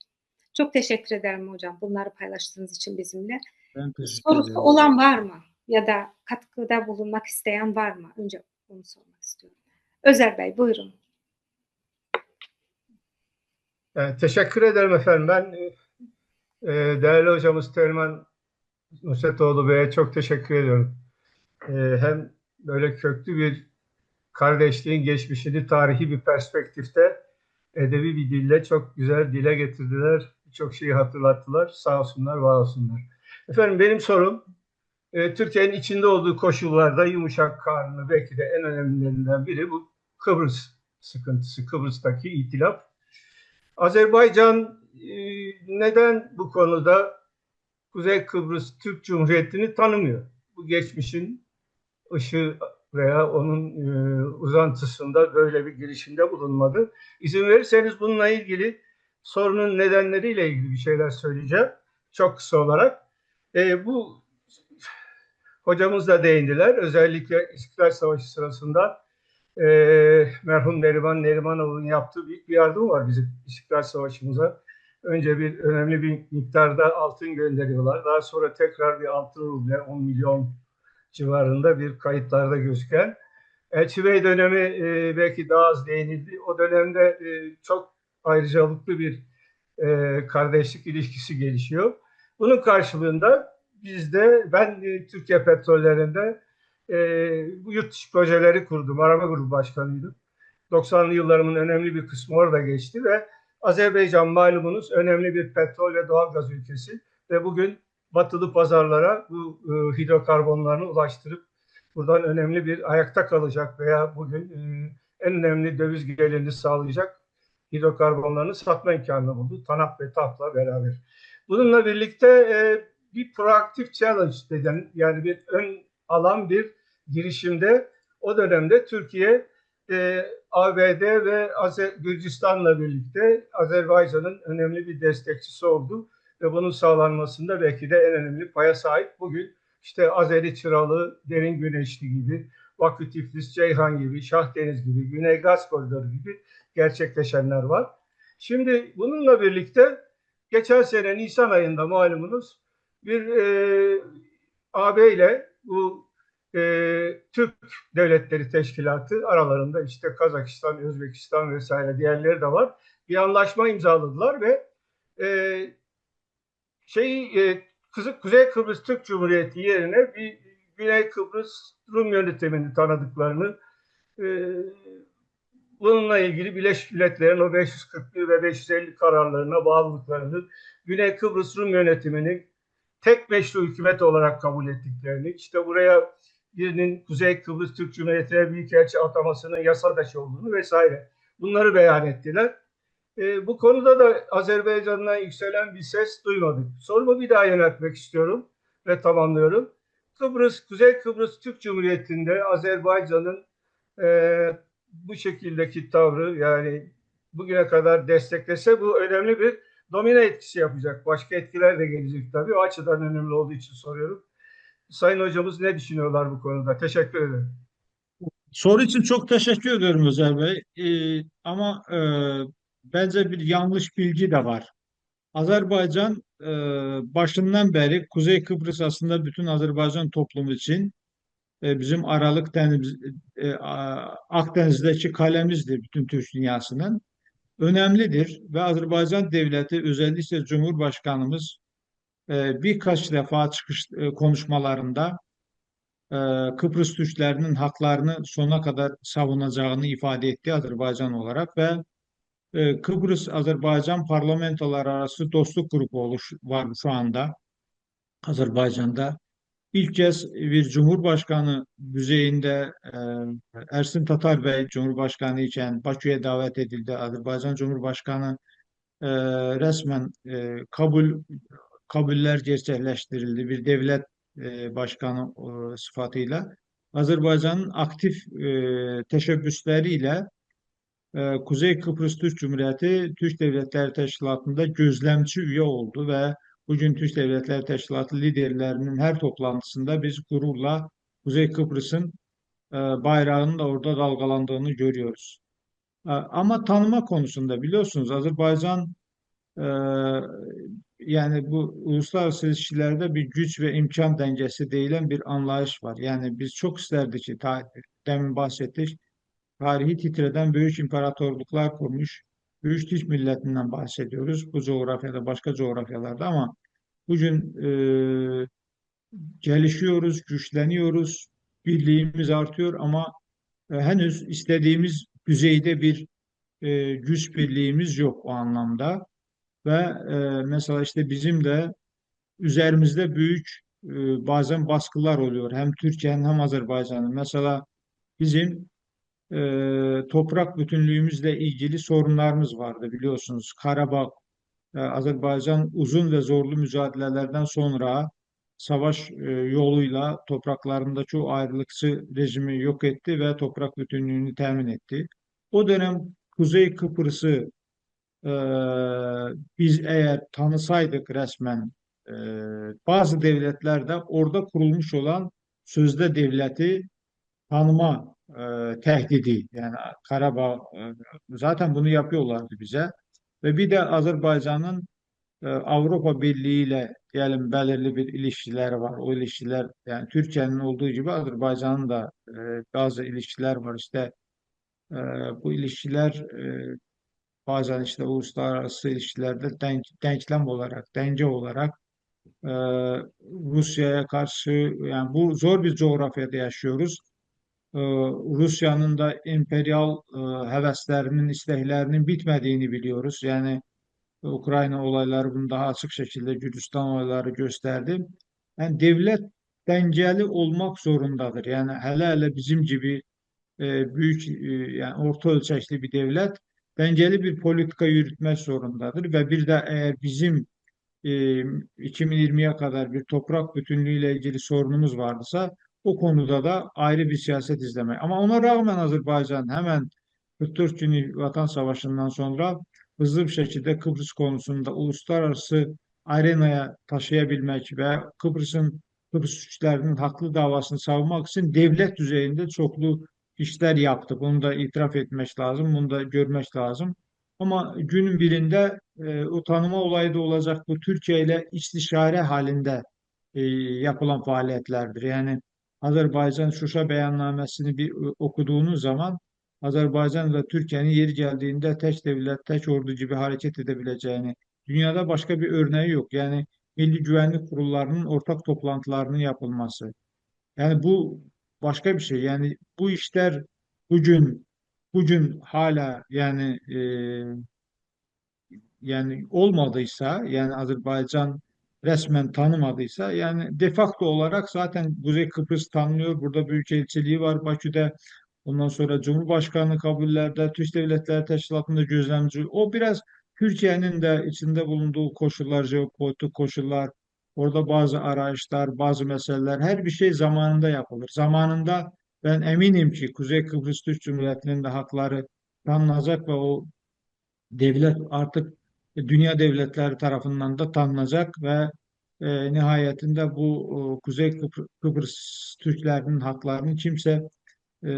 [SPEAKER 1] Çok teşekkür ederim hocam bunları paylaştığınız için bizimle.
[SPEAKER 2] Ben teşekkür
[SPEAKER 1] Sorusu
[SPEAKER 2] ederim.
[SPEAKER 1] olan var mı? Ya da katkıda bulunmak isteyen var mı? Önce onu sormak istiyorum. Özer Bey buyurun.
[SPEAKER 3] Teşekkür ederim efendim. Ben değerli hocamız Teğmen Nusretoğlu Bey'e çok teşekkür ediyorum. Hem böyle köklü bir kardeşliğin geçmişini tarihi bir perspektifte edebi bir dille çok güzel dile getirdiler. Çok şeyi hatırlattılar. Sağ olsunlar, var olsunlar. Efendim benim sorum Türkiye'nin içinde olduğu koşullarda yumuşak karnı belki de en önemlilerinden biri bu Kıbrıs sıkıntısı, Kıbrıs'taki itilaf. Azerbaycan neden bu konuda Kuzey Kıbrıs Türk Cumhuriyeti'ni tanımıyor? Bu geçmişin ışığı veya onun uzantısında böyle bir girişimde bulunmadı. İzin verirseniz bununla ilgili sorunun nedenleriyle ilgili bir şeyler söyleyeceğim. Çok kısa olarak. Bu hocamız da değindiler. Özellikle İstiklal Savaşı sırasında merhum Neriman Nerimanoğlu'nun yaptığı büyük bir yardım var bizim İstiklal Savaşı'mıza. Önce bir önemli bir miktarda altın gönderiyorlar. Daha sonra tekrar bir altın ruble 10 milyon civarında bir kayıtlarda gözüken. Elçi Bey dönemi belki daha az değinildi. O dönemde çok ayrıcalıklı bir kardeşlik ilişkisi gelişiyor. Bunun karşılığında ben Türkiye Petrolleri'nde bu yurt dışı projeleri kurdum. Arama grubu başkanıydım. 90'lı yıllarımın önemli bir kısmı orada geçti ve Azerbaycan malumunuz önemli bir petrol ve doğalgaz ülkesi ve bugün batılı pazarlara bu hidrokarbonlarını ulaştırıp buradan önemli bir ayakta kalacak veya bugün en önemli döviz gelirini sağlayacak hidrokarbonlarını satma imkanı buldu. TANAP ve TAP'la beraber. Bununla birlikte bir proaktif challenge deden yani bir ön alan bir girişimde o dönemde Türkiye ABD ve Gürcistan'la birlikte Azerbaycan'ın önemli bir destekçisi oldu ve bunun sağlanmasında belki de en önemli paya sahip. Bugün işte Azeri Çıralı, Derin Güneşli gibi, Bakü Tiflis, Ceyhan gibi, Şahdeniz gibi, Güney Gaz Koridoru gibi gerçekleşenler var. Şimdi bununla birlikte geçen sene Nisan ayında malumunuz bir AB ile bu Türk Devletleri Teşkilatı aralarında işte Kazakistan, Özbekistan vesaire diğerleri de var. Bir anlaşma imzaladılar ve e, Kuzey Kıbrıs Türk Cumhuriyeti yerine bir Güney Kıbrıs Rum yönetimini tanıdıklarını e, bununla ilgili Birleşmiş Milletler'in o 541 ve 550 kararlarına bağlılıklarını, Güney Kıbrıs Rum yönetimini tek meşru hükümet olarak kabul ettiklerini, işte buraya birinin Kuzey Kıbrıs Türk Cumhuriyeti'ne büyükelçi atamasının yasa dışı olduğunu vesaire bunları beyan ettiler. Bu konuda da Azerbaycan'dan yükselen bir ses duymadık. Sorumu bir daha yöneltmek istiyorum ve tamamlıyorum. Kuzey Kıbrıs Türk Cumhuriyeti'nde Azerbaycan'ın bu şekildeki tavrı, yani bugüne kadar desteklese, bu önemli bir domine etkisi yapacak. Başka etkiler de gelecek tabii. O açıdan önemli olduğu için soruyorum. Sayın hocamız ne düşünüyorlar bu konuda? Teşekkür ederim.
[SPEAKER 2] Soru için çok teşekkür ederim Özer Bey. Ama bence bir yanlış bilgi de var. Azerbaycan başından beri Kuzey Kıbrıs aslında bütün Azerbaycan toplumu için bizim Aralık Deniz, Akdeniz'deki kalemizdir bütün Türk dünyasının. Önemlidir ve Azerbaycan devleti özellikle Cumhurbaşkanımız birkaç defa konuşmalarında e, Kıbrıs Türklerinin haklarını sonuna kadar savunacağını ifade etti Azerbaycan olarak ve Kıbrıs Azerbaycan parlamentolar arası dostluk grubu var şu anda Azerbaycan'da. İlk kez bir Cumhurbaşkanı düzeyinde Ersin Tatar Bey Cumhurbaşkanı için Bakü'ye davet edildi. Azerbaycan Cumhurbaşkanı resmen kabuller gerçekleştirildi. Bir devlet başkanı sıfatıyla. Azerbaycan'ın aktif teşebbüsleriyle Kuzey Kıbrıs Türk Cumhuriyeti Türk Devletleri Teşkilatı'nda gözlemci üye oldu ve bugün Türk Devletleri Teşkilatı liderlerinin her toplantısında biz gururla Kuzey Kıbrıs'ın bayrağının da orada dalgalandığını görüyoruz. Ama tanıma konusunda biliyorsunuz Azerbaycan e, yani bu uluslararası ilişkilerde bir güç ve imkan dengesi değilen bir anlayış var. Yani biz çok isterdik ki demin bahsettik tarihi titreden büyük imparatorluklar kurmuş, büyük Türk milletinden bahsediyoruz bu coğrafyada, başka coğrafyalarda ama bugün gelişiyoruz, güçleniyoruz, birliğimiz artıyor ama henüz istediğimiz düzeyde bir güç birliğimiz yok o anlamda ve mesela işte bizim de üzerimizde büyük bazen baskılar oluyor hem Türkiye'nin hem Azerbaycan'ın. Mesela bizim toprak bütünlüğümüzle ilgili sorunlarımız vardı biliyorsunuz. Karabağ, Azerbaycan uzun ve zorlu mücadelelerden sonra savaş yoluyla topraklarındaki o ayrılıkçı rejimi yok etti ve toprak bütünlüğünü temin etti. O dönem Kuzey Kıbrıs'ı e, biz eğer tanısaydık resmen e, bazı devletler de orada kurulmuş olan sözde devleti tanıma tehdidi yani Karabağ zaten bunu yapıyorlardı bize ve bir de Azerbaycan'ın Avrupa Birliği ile diyelim belirli bir ilişkileri var. O ilişkiler yani Türkiye'nin olduğu gibi Azerbaycan'ın da bazı ilişkiler var. İşte e, bu ilişkiler bazen işte uluslararası ilişkilerde denklem olarak, denge olarak e, Rusya'ya karşı yani bu zor bir coğrafyada yaşıyoruz. Rusya'nın da emperyal heveslerinin, isteklerinin bitmediğini biliyoruz. Yani Ukrayna olayları bunu daha açık şekilde Gürcistan olayları gösterdi. Yani devlet dengeli olmak zorundadır. Yani hele hele bizim gibi büyük yani orta ölçekli bir devlet dengeli bir politika yürütmek zorundadır ve bir de eğer bizim 2020'ye kadar bir toprak bütünlüğüyle ilgili sorunumuz varsa o konuda da ayrı bir siyaset izlemek. Ama ona rağmen Azerbaycan hemen 44 günlük Vatan Savaşı'ndan sonra hızlı bir şekilde Kıbrıs konusunda uluslararası arenaya taşıyabilmek ve Kıbrıs Türklerinin haklı davasını savunmak için devlet düzeyinde çoklu işler yaptı. Bunu da itiraf etmek lazım, bunu da görmek lazım. Ama günün birinde o tanıma olayı da olacak. Bu Türkiye ile istişare halinde yapılan faaliyetlerdir. Yani Azerbaycan Şuşa beyannamesini bir okuduğunuz zaman Azerbaycan ve Türkiye'nin yeri geldiğinde tek devlet, tek ordu gibi hareket edebileceğini, dünyada başka bir örneği yok. Yani Milli Güvenlik Kurullarının ortak toplantılarının yapılması. Yani bu başka bir şey. Yani bu işler bugün bugün hala yani olmadıysa yani Azerbaycan resmen tanımadıysa yani de facto olarak zaten Kuzey Kıbrıs tanınıyor. Burada büyükelçiliği var Bakü'de. Ondan sonra Cumhurbaşkanı kabullerde, Türk Devletleri Teşkilatı'nda gözlemci. O biraz Türkiye'nin de içinde bulunduğu koşullar, jeopolitik koşullar, orada bazı arayışlar, bazı meseleler, her bir şey zamanında yapılır. Zamanında ben eminim ki Kuzey Kıbrıs Türk Cumhuriyeti'nin de hakları tanınacak ve o devlet artık dünya devletleri tarafından da tanınacak ve nihayetinde bu Kuzey Kıbrıs Türklerinin haklarını kimse e,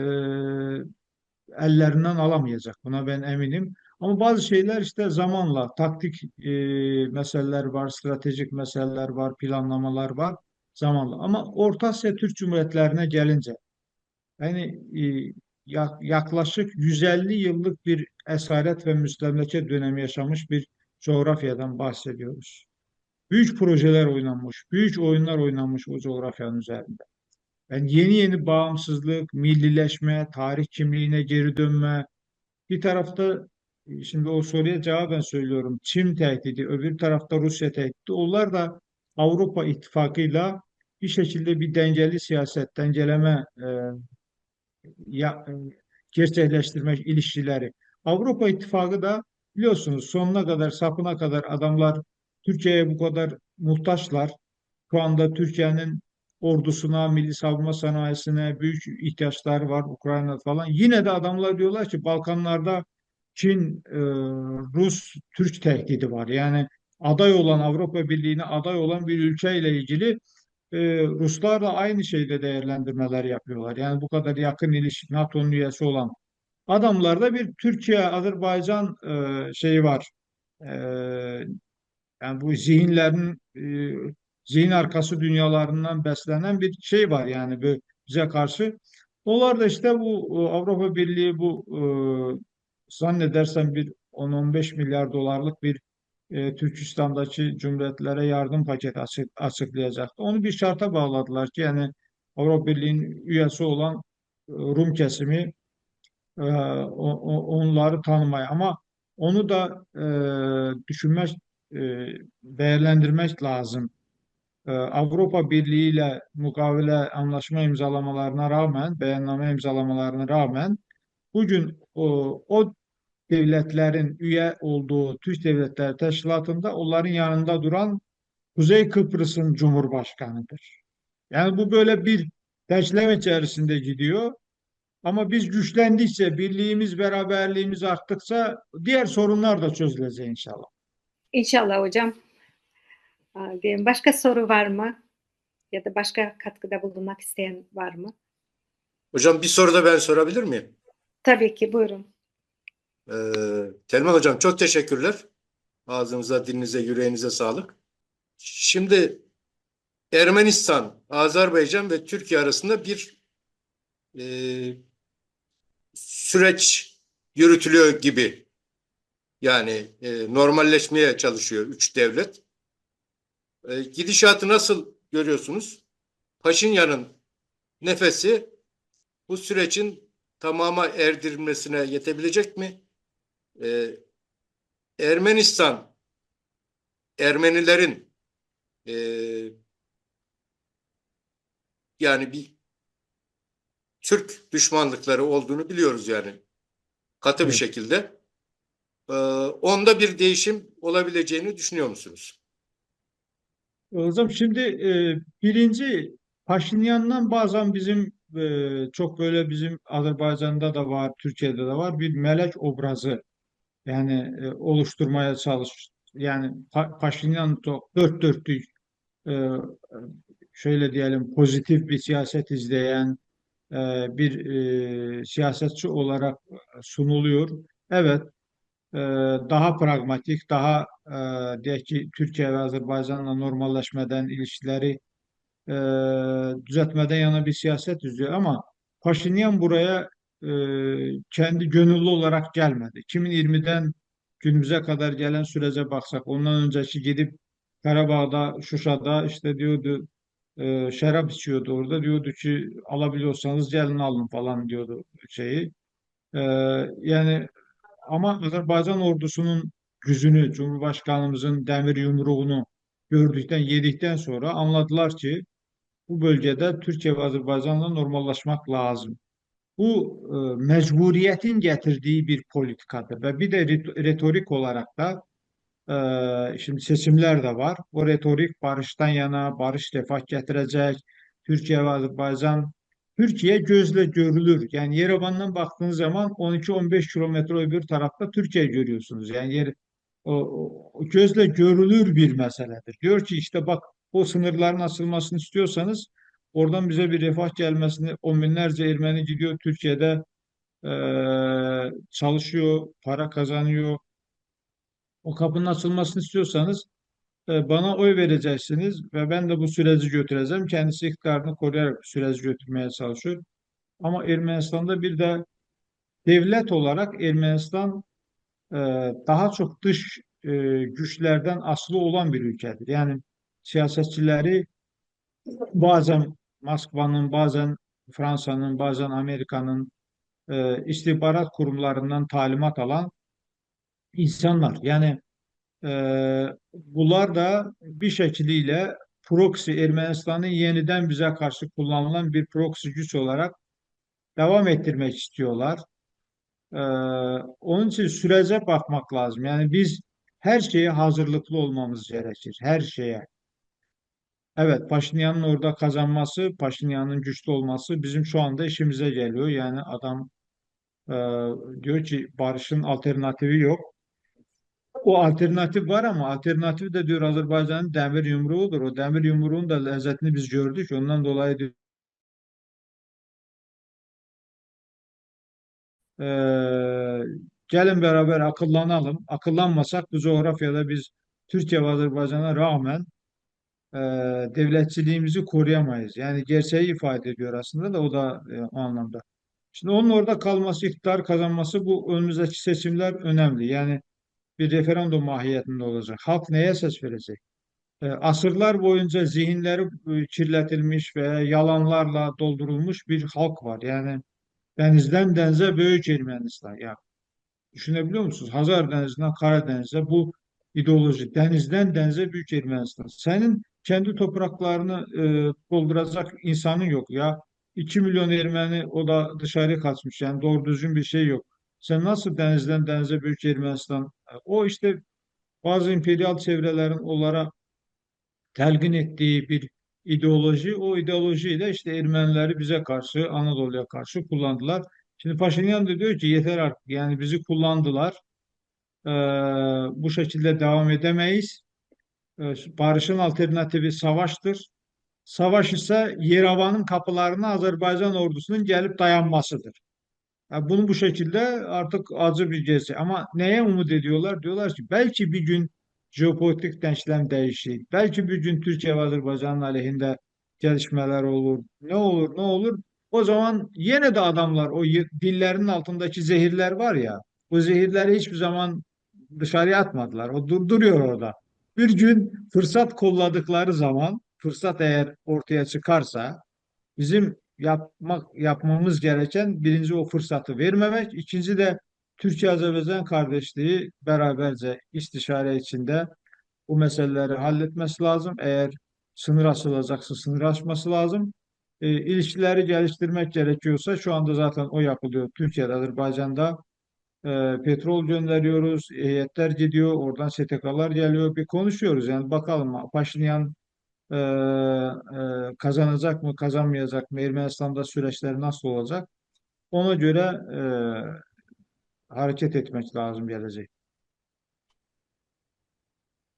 [SPEAKER 2] ellerinden alamayacak. Buna ben eminim. Ama bazı şeyler işte zamanla taktik meseleler var, stratejik meseleler var, planlamalar var zamanla. Ama Orta Asya Türk Cumhuriyetlerine gelince yani yaklaşık 150 yıllık bir esaret ve müstemleke dönemi yaşamış bir coğrafyadan bahsediyoruz. Büyük projeler oynanmış, büyük oyunlar oynanmış o coğrafyanın üzerinde. Yani yeni yeni bağımsızlık, millileşme, tarih kimliğine geri dönme. Bir tarafta şimdi o soruya cevaben söylüyorum. Çin tehdidi, öbür tarafta Rusya tehdidi. Onlar da Avrupa İttifakı'yla bir şekilde bir dengeli siyaset, dengeleme ya, gerçekleştirmek ilişkileri. Avrupa İttifakı da biliyorsunuz sonuna kadar, sapına kadar adamlar Türkiye'ye bu kadar muhtaçlar. Şu anda Türkiye'nin ordusuna, milli savunma sanayisine büyük ihtiyaçları var, Ukrayna falan. Yine de adamlar diyorlar ki Balkanlarda Çin, Rus, Türk tehdidi var. Yani aday olan Avrupa Birliği'ne aday olan bir ülkeyle ilgili Ruslar da aynı şeyde değerlendirmeler yapıyorlar. Yani bu kadar yakın ilişki NATO'nun üyesi olan adamlarda bir Türkiye-Azerbaycan şeyi var. E, Yani bu zihinlerin zihin arkası dünyalarından beslenen bir şey var yani bize karşı. Onlar da işte bu Avrupa Birliği bu zannedersem bir 10-15 milyar dolarlık bir Türkistan'daki cumhuriyetlere yardım paketi açıklayacaktı. Onu bir şarta bağladılar ki yani Avrupa Birliği'nin üyesi olan Rum kesimi onları tanımaya ama onu da düşünmek, e, değerlendirmek lazım. Avrupa Birliği ile mukavele anlaşma imzalamalarına rağmen, beyanname imzalamalarına rağmen bugün o devletlerin üye olduğu Türk Devletleri Teşkilatı'nda onların yanında duran Kuzey Kıbrıs'ın Cumhurbaşkanı'dır. Yani bu böyle bir denklem içerisinde gidiyor. Ama biz güçlendikçe, birliğimiz, beraberliğimiz arttıkça diğer sorunlar da çözülecek inşallah.
[SPEAKER 1] İnşallah hocam. Diyelim. Başka soru var mı? Ya da başka katkıda bulunmak isteyen var mı?
[SPEAKER 4] Hocam bir soru da ben sorabilir miyim?
[SPEAKER 1] Tabii ki, buyurun.
[SPEAKER 4] Telman Hocam çok teşekkürler. Ağzınıza, dilinize, yüreğinize sağlık. Şimdi Ermenistan, Azerbaycan ve Türkiye arasında bir e, süreç yürütülüyor gibi. Yani normalleşmeye çalışıyor üç devlet. Gidişatı nasıl görüyorsunuz? Paşinyan'ın nefesi bu sürecin tamama erdirilmesine yetebilecek mi? Ermenistan, Ermenilerin e, yani bir Türk düşmanlıkları olduğunu biliyoruz yani katı bir
[SPEAKER 2] Evet.
[SPEAKER 4] şekilde. Onda bir değişim olabileceğini düşünüyor musunuz?
[SPEAKER 2] Hocam şimdi birinci Paşinyan'dan bazen bizim çok böyle bizim Azerbaycan'da da var, Türkiye'de de var bir melek obrazı yani oluşturmaya çalış. Yani Paşinyan dört dörtlük e, şöyle diyelim pozitif bir siyaset izleyen e, bir siyasetçi olarak sunuluyor. Evet, e, daha pragmatik, daha diye ki Türkiye ve Azerbaycan'la normalleşmeden ilişkileri e, düzeltmeden yana bir siyaset izliyor ama Paşinyan buraya e, kendi gönüllü olarak gelmedi. 2020'den günümüze kadar gelen sürece baksak, ondan önceki gidip Karabağ'da, Şuşa'da işte diyordu şarap içiyordu orada diyordu ki alabiliyorsanız gelin alın falan diyordu şeyi. E, Yani ama Azerbaycan ordusunun gücünü, Cumhurbaşkanımızın demir yumruğunu gördükten, yedikten sonra anladılar ki bu bölgede Türkiye ve Azerbaycan'la normallaşmak lazım. bu mecburiyetin getirdiği bir politikadır ve bir de retorik olarak da şimdi seçimler de var. O retorik barıştan yana, barış refah getirecek. Türkiye ve Azerbaycan, Türkiye gözle görülür. Yani Yerevan'dan baktığınız zaman 12-15 kilometre öbür tarafta Türkiye görüyorsunuz. Yani o gözle görülür bir meseledir. Diyor ki işte bak, o sınırların açılmasını istiyorsanız oradan bize bir refah gelmesini, on binlerce Ermeni gidiyor Türkiye'de çalışıyor, para kazanıyor. O kapının açılmasını istiyorsanız bana oy vereceksiniz ve ben de bu süreci götüreceğim. Kendisi iktidarını koruyarak bu süreci götürmeye çalışıyor. Ama Ermenistan'da bir de devlet olarak Ermenistan e, daha çok dış güçlerden asılı olan bir ülkedir. Yani siyasetçileri bazen Moskva'nın, bazen Fransa'nın, bazen Amerika'nın istihbarat kurumlarından talimat alan insanlar. Yani bunlar da bir şekliyle proxy, Ermenistan'ın yeniden bize karşı kullanılan bir proxy güç olarak devam ettirmek istiyorlar. Ee, Onun için sürece bakmak lazım. Yani biz her şeye hazırlıklı olmamız gerekir. Her şeye. Evet, Paşinyan'ın orada kazanması, Paşinyan'ın güçlü olması bizim şu anda işimize geliyor. Yani adam e, diyor ki barışın alternatifi yok. O alternatif var ama alternatif de diyor Azerbaycan'ın demir yumruğudur. O demir yumruğun da lezzetini biz gördük. Ondan dolayı diyor, gelin beraber akıllanalım. Akıllanmasak bu coğrafyada biz Türkiye ve Azerbaycan'a rağmen e, devletçiliğimizi koruyamayız. Yani gerçeği ifade ediyor aslında da o da o anlamda. Şimdi onun orada kalması, iktidar kazanması bu önümüzdeki seçimler önemli. Yani bir referandum mahiyetinde olacak. Halk neye ses verecek? Asırlar boyunca zihinleri kirletilmiş ve yalanlarla doldurulmuş bir halk var. Yani denizden denize Büyük Ermenistan. Ya düşünebiliyor musunuz? Hazar Denizi'nden Karadeniz'e bu ideoloji, denizden denize Büyük Ermenistan. Senin kendi topraklarını dolduracak insanın yok ya. 2 milyon Ermeni o da dışarı kaçmış. Yani doğru düzgün bir şey yok. Sen nasıl denizden denize Büyük Ermenistan? O işte bazı emperyal çevrelerin onlara telkin ettiği bir ideoloji. O ideolojiyle işte Ermenileri bize karşı, Anadolu'ya karşı kullandılar. Şimdi Paşinyan da diyor ki yeter artık. Yani bizi kullandılar. Ee, Bu şekilde devam edemeyiz. Barışın alternatifi savaştır. Savaş ise Yerevan'ın kapılarına Azerbaycan ordusunun gelip dayanmasıdır. Ya bunu bu şekilde artık acı bir gerçek. Ama neye umut ediyorlar? Diyorlar ki belki bir gün jeopolitik denklem değişir. Belki bir gün Türkiye ve Azerbaycan'ın aleyhinde gelişmeler olur. Ne olur, ne olur? O zaman yine de adamlar o dillerinin altındaki zehirler var ya, o zehirleri hiçbir zaman dışarıya atmadılar. O duruyor orada. Bir gün fırsat kolladıkları zaman, fırsat eğer ortaya çıkarsa bizim yapmamız gereken birinci o fırsatı vermemek, ikinci de Türkiye-Azerbaycan kardeşliği beraberce istişare içinde bu meseleleri halletmesi lazım. Eğer sınır açılacaksa sınır açması lazım. İlişkileri geliştirmek gerekiyorsa şu anda zaten o yapılıyor. Türkiye'de, Azerbaycan'da petrol gönderiyoruz, heyetler gidiyor, oradan STK'lar geliyor. Bir konuşuyoruz yani bakalım Paşinyan kazanacak mı, kazanmayacak mı, Ermenistan'da süreçler nasıl olacak? Ona göre hareket etmek lazım gelecek.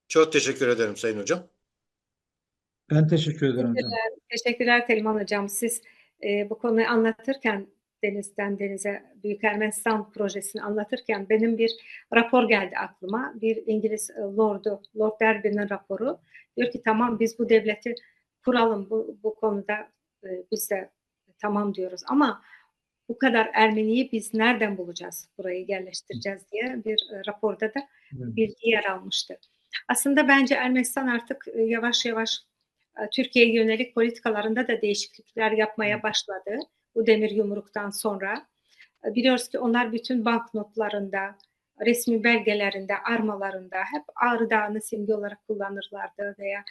[SPEAKER 4] Çok teşekkür ederim Sayın Hocam.
[SPEAKER 2] Ben teşekkür ederim hocam.
[SPEAKER 1] Teşekkürler Telman Hocam. Siz bu konuyu anlatırken Denizden Denize Büyük Ermenistan projesini anlatırken benim bir rapor geldi aklıma. Bir İngiliz Lord Derby'nin raporu. Diyor ki tamam biz bu devleti kuralım bu konuda biz de tamam diyoruz ama bu kadar Ermeniyi biz nereden bulacağız, burayı yerleştireceğiz diye bir raporda da bilgi yer almıştı. Aslında bence Ermenistan artık yavaş yavaş Türkiye'ye yönelik politikalarında da değişiklikler yapmaya başladı. Bu demir yumruktan sonra. Biliyoruz ki onlar bütün banknotlarında, resmi belgelerinde, armalarında hep Ağrı Dağı'nı simge olarak kullanırlardı veya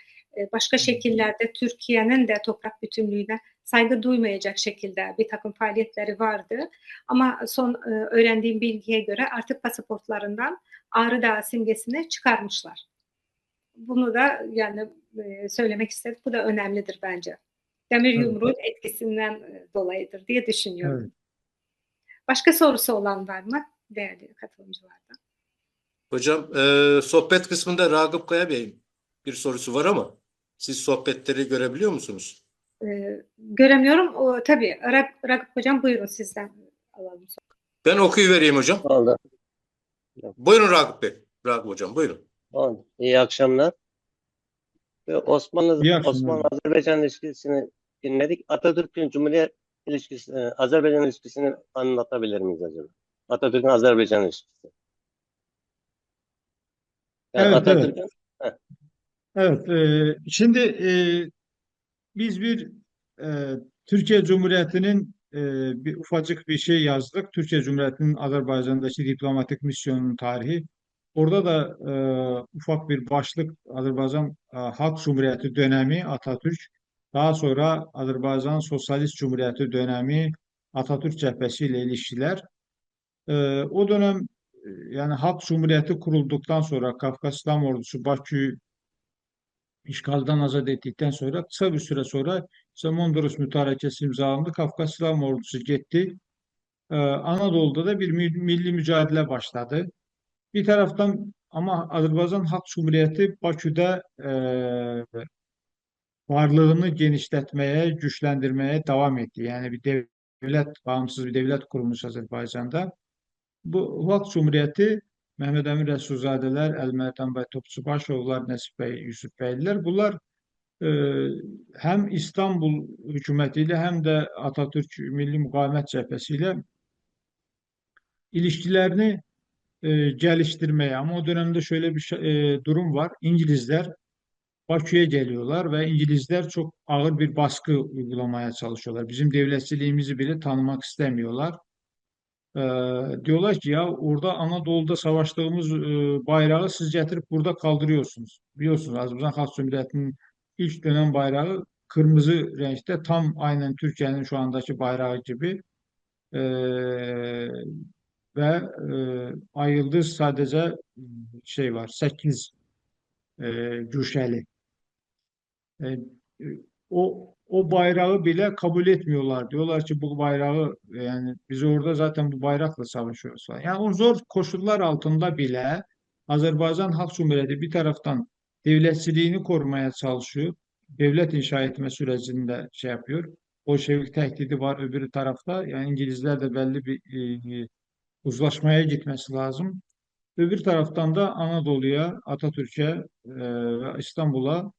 [SPEAKER 1] başka şekillerde Türkiye'nin de toprak bütünlüğüne saygı duymayacak şekilde bir takım faaliyetleri vardı. Ama son öğrendiğim bilgiye göre artık pasaportlarından Ağrı Dağı simgesini çıkarmışlar. Bunu da yani söylemek istedim. Bu da önemlidir bence. Demir
[SPEAKER 2] Evet.
[SPEAKER 1] yumruğun etkisinden dolayıdır diye düşünüyorum.
[SPEAKER 2] Evet.
[SPEAKER 1] Başka sorusu olan var mı değerli katılımcılardan?
[SPEAKER 4] Hocam sohbet kısmında Ragıp Kaya Bey'in bir sorusu var ama siz sohbetleri görebiliyor musunuz?
[SPEAKER 1] Göremiyorum. Tabii. Ragıp Hocam buyurun sizden alalım.
[SPEAKER 4] Ben okuyuvereyim hocam.
[SPEAKER 5] Oldu.
[SPEAKER 4] Buyurun Ragıp Bey. Ragıp Hocam buyurun.
[SPEAKER 5] Oldu. İyi akşamlar.
[SPEAKER 2] İyi akşamlar.
[SPEAKER 5] Osmanlı-Azerbaycan ilişkisini dinledik. Atatürk'ün Cumhuriyet ilişkisi, Azerbaycan ilişkisini anlatabilir miyiz acaba? Atatürk'ün Azerbaycan ilişkisi. Yani
[SPEAKER 2] Evet, evet.
[SPEAKER 5] Atatürk'ün
[SPEAKER 2] Evet. Şimdi biz bir e, Türkiye Cumhuriyeti'nin bir ufacık bir şey yazdık. Türkiye Cumhuriyeti'nin Azerbaycan'daki diplomatik misyonunun tarihi. Orada da ufak bir başlık Azerbaycan Halk Cumhuriyeti dönemi Atatürk. Daha sonra Azerbaycan Sosyalist Cumhuriyeti dönemi Atatürk cephesi ile ilişkiler. O dönem yani Halk Cumhuriyeti kurulduktan sonra Kafkas İslam Ordusu Bakü işgalden azat ettikten sonra kısa bir süre sonra işte Mondros Mütarekesi imzalandı. Kafkas Silahlı Ordusu gitti. Anadolu'da da bir milli mücadele başladı. Bir taraftan ama Azerbaycan Halk Cumhuriyeti Bakü'de varlığını genişletmeye, güçlendirmeye devam etti. Yani bir devlet, bağımsız bir devlet kurulmuş Azerbaycan'da. Bu Halk Cumhuriyeti Mehmet Emin Resulzadeler, Elmerdan Bey Topçubaşoğullar, Nesip Bey, Yusuf Beyliler bunlar Ee, hem İstanbul hükümetiyle hem de Atatürk Milli Mukavemet Cephesiyle ilişkilerini geliştirmeye ama o dönemde şöyle bir durum var. İngilizler Bakü'ye geliyorlar ve İngilizler çok ağır bir baskı uygulamaya çalışıyorlar. Bizim devletçiliğimizi bile tanımak istemiyorlar. Ee, Diyorlar ki ya orada Anadolu'da savaştığımız bayrağı siz getirip burada kaldırıyorsunuz. Biliyorsunuz Azerbaycan Halk Cumhuriyeti'nin ilk dönem bayrağı kırmızı renkte tam aynen Türkiye'nin şu andaki bayrağı gibi. Ee, Ve ay yıldız sadece şey var 8 güşeli. E, o bayrağı bile kabul etmiyorlar. Diyorlar ki bu bayrağı yani biz orada zaten bu bayrakla savaşıyoruz falan. Yani o zor koşullar altında bile Azerbaycan Halk Cumhuriyeti bir taraftan devletçiliğini korumaya çalışıyor. Devlet inşa etme sürecinde şey yapıyor. Bolşevik tehdidi var öbür tarafta. Yani İngilizler de belli bir uzlaşmaya gitmesi lazım. Öbür taraftan da Anadolu'ya, Atatürk'e ve İstanbul'a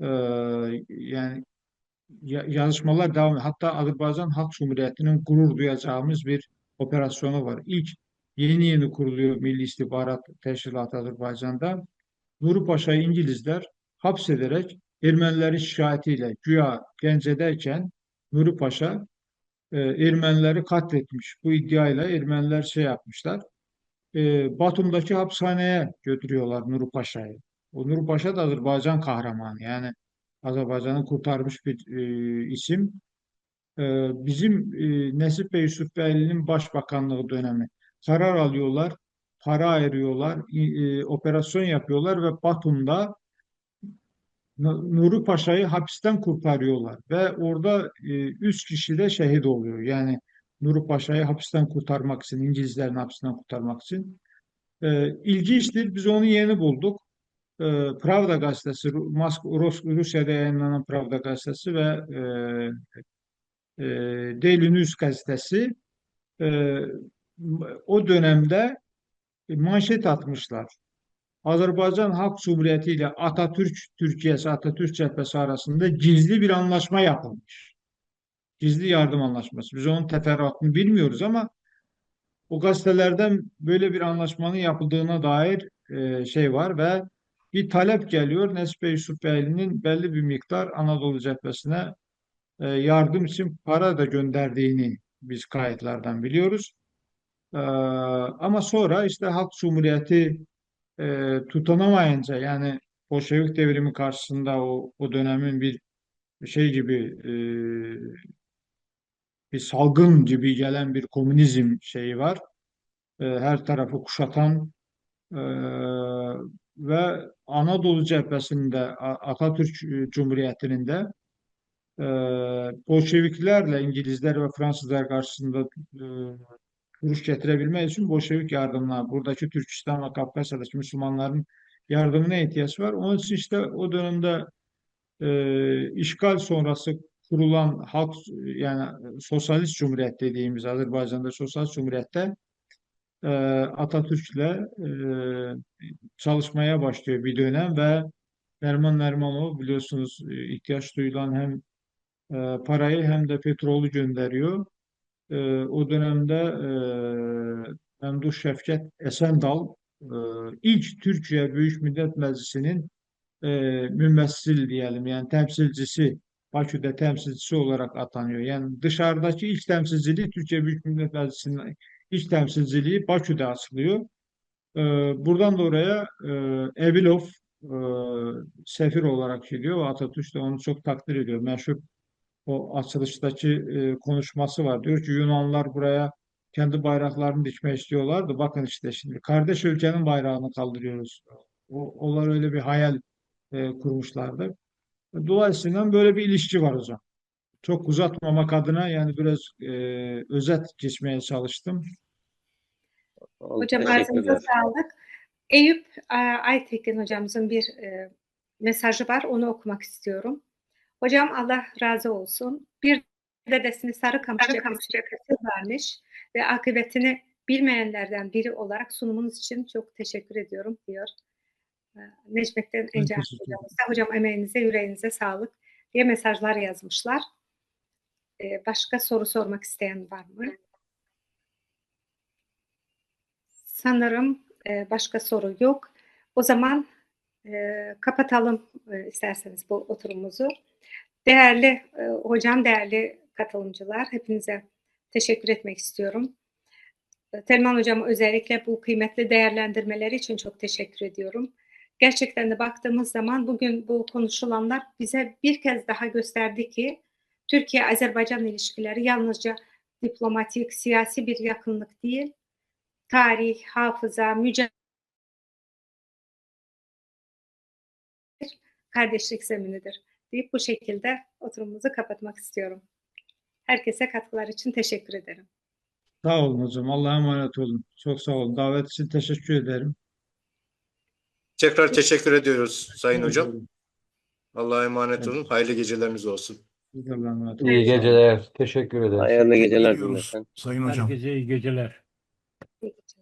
[SPEAKER 2] e, yani yazışmalar devam ediyor. Hatta Azerbaycan Halk Cumhuriyeti'nin gurur duyacağımız bir operasyonu var. İlk yeni yeni kuruluyor Milli İstihbarat Teşkilatı Azerbaycan'da. Nuri Paşa'yı İngilizler hapsederek Ermenilerin şikayetiyle güya Gence'deyken Nuri Paşa Ermenileri katletmiş. Bu iddiayla Ermeniler şey yapmışlar. Batum'daki hapishaneye götürüyorlar Nuri Paşa'yı. O Nuri Paşa da Azerbaycan kahramanı. Yani Azerbaycan'ı kurtarmış bir isim. Bizim Necip Bey Yusuf Beyli'nin başbakanlığı dönemi. Karar alıyorlar, para ayırıyorlar, operasyon yapıyorlar ve Batum'da Nuri Paşa'yı hapisten kurtarıyorlar. Ve orada 3 kişi de şehit oluyor. Yani Nuri Paşa'yı hapisten kurtarmak için, İngilizlerin hapisten kurtarmak için. İlginçtir. Biz onu yeni bulduk. Pravda gazetesi, Rusya'da yayınlanan Pravda gazetesi ve e, Daily News gazetesi e, o dönemde manşet atmışlar. Azerbaycan Halk Cumhuriyeti ile Atatürk Türkiye'si, Atatürk cephesi arasında gizli bir anlaşma yapılmış. Gizli yardım anlaşması. Biz onun teferruatını bilmiyoruz ama o gazetelerden böyle bir anlaşmanın yapıldığına dair şey var ve bir talep geliyor. Necip Yusuf Beyli'nin belli bir miktar Anadolu cephesine yardım için para da gönderdiğini biz kayıtlardan biliyoruz. Ama sonra işte Halk Cumhuriyeti tutanamayınca, yani Bolşevik devrimi karşısında o dönemin bir şey gibi, bir salgın gibi gelen bir komünizm şeyi var. Her tarafı kuşatan e, ve Anadolu cephesinde Atatürk Cumhuriyeti'nin de e, Bolşeviklerle İngilizler ve Fransızlar karşısında e, duruş getirebilmek için Bolşevik yardımına, buradaki Türkistan ve Kafkasya'daki Müslümanların yardımına ihtiyaç var. Onun için işte o dönemde işgal sonrası kurulan halk, yani sosyalist cumhuriyet dediğimiz Azerbaycan'da sosyalist cumhuriyette Atatürk'le çalışmaya başlıyor bir dönem ve Derman Dermanov biliyorsunuz ihtiyaç duyulan hem parayı hem de petrolü gönderiyor. O dönemde Memduh Şevket Esendal e, ilk Türkiye Büyük Millet Meclisi'nin e, mümessil diyelim, yani temsilcisi, Bakü'de temsilcisi olarak atanıyor. Yani dışarıdaki ilk temsilciliği, Türkiye Büyük Millet Meclisi'nin ilk temsilciliği Bakü'de açılıyor. Buradan da oraya Evilov e, sefir olarak gidiyor ve Atatürk de onu çok takdir ediyor. Meşhur o açılıştaki konuşması var. Diyor ki Yunanlılar buraya kendi bayraklarını dikmek istiyorlardı. Bakın işte şimdi kardeş ülkenin bayrağını kaldırıyoruz. Onlar öyle bir hayal kurmuşlardı. Dolayısıyla böyle bir ilişki var hocam. Çok uzatmamak adına yani biraz özet geçmeye çalıştım.
[SPEAKER 5] Oldu.
[SPEAKER 1] Hocam ağzınıza
[SPEAKER 5] Teşekkürler.
[SPEAKER 1] sağlık. Eyüp Aytekin hocamızın bir mesajı var. Onu okumak istiyorum. Hocam Allah razı olsun. Bir dedesini Sarıkamış cephesine vermiş ve akıbetini bilmeyenlerden biri olarak sunumunuz için çok teşekkür ediyorum diyor. Necmettin
[SPEAKER 2] Ben
[SPEAKER 1] Ence
[SPEAKER 2] teşekkür ederim.
[SPEAKER 1] hocamız da hocam emeğinize, yüreğinize sağlık diye mesajlar yazmışlar. Başka soru sormak isteyen var mı? Sanırım başka soru yok. O zaman kapatalım isterseniz bu oturumumuzu. Değerli hocam, değerli katılımcılar, hepinize teşekkür etmek istiyorum. Telman hocam özellikle bu kıymetli değerlendirmeleri için çok teşekkür ediyorum. Gerçekten de baktığımız zaman bugün bu konuşulanlar bize bir kez daha gösterdi ki Türkiye-Azerbaycan ilişkileri yalnızca diplomatik, siyasi bir yakınlık değil, tarih, hafıza, mücadele, kardeşlik zeminidir deyip bu şekilde oturumumuzu kapatmak istiyorum. Herkese katkılar için teşekkür ederim.
[SPEAKER 2] Sağ olun hocam. Allah'a emanet olun. Çok sağ olun. Davet için teşekkür ederim.
[SPEAKER 4] Tekrar teşekkür ediyoruz Sayın
[SPEAKER 2] Teşekkür
[SPEAKER 4] Hocam.
[SPEAKER 2] ederim.
[SPEAKER 4] Allah'a emanet
[SPEAKER 2] Evet.
[SPEAKER 4] olun. Hayırlı geceleriniz olsun.
[SPEAKER 2] Allah'a emanet olun.
[SPEAKER 6] İyi
[SPEAKER 2] Sağ olun.
[SPEAKER 6] geceler. Teşekkür ederiz.
[SPEAKER 5] Hayırlı
[SPEAKER 7] Teşekkür
[SPEAKER 5] geceler
[SPEAKER 7] ediyoruz
[SPEAKER 5] dinleten.
[SPEAKER 7] Sayın Hocam.
[SPEAKER 8] Herkese iyi geceler.
[SPEAKER 1] İyi geceler.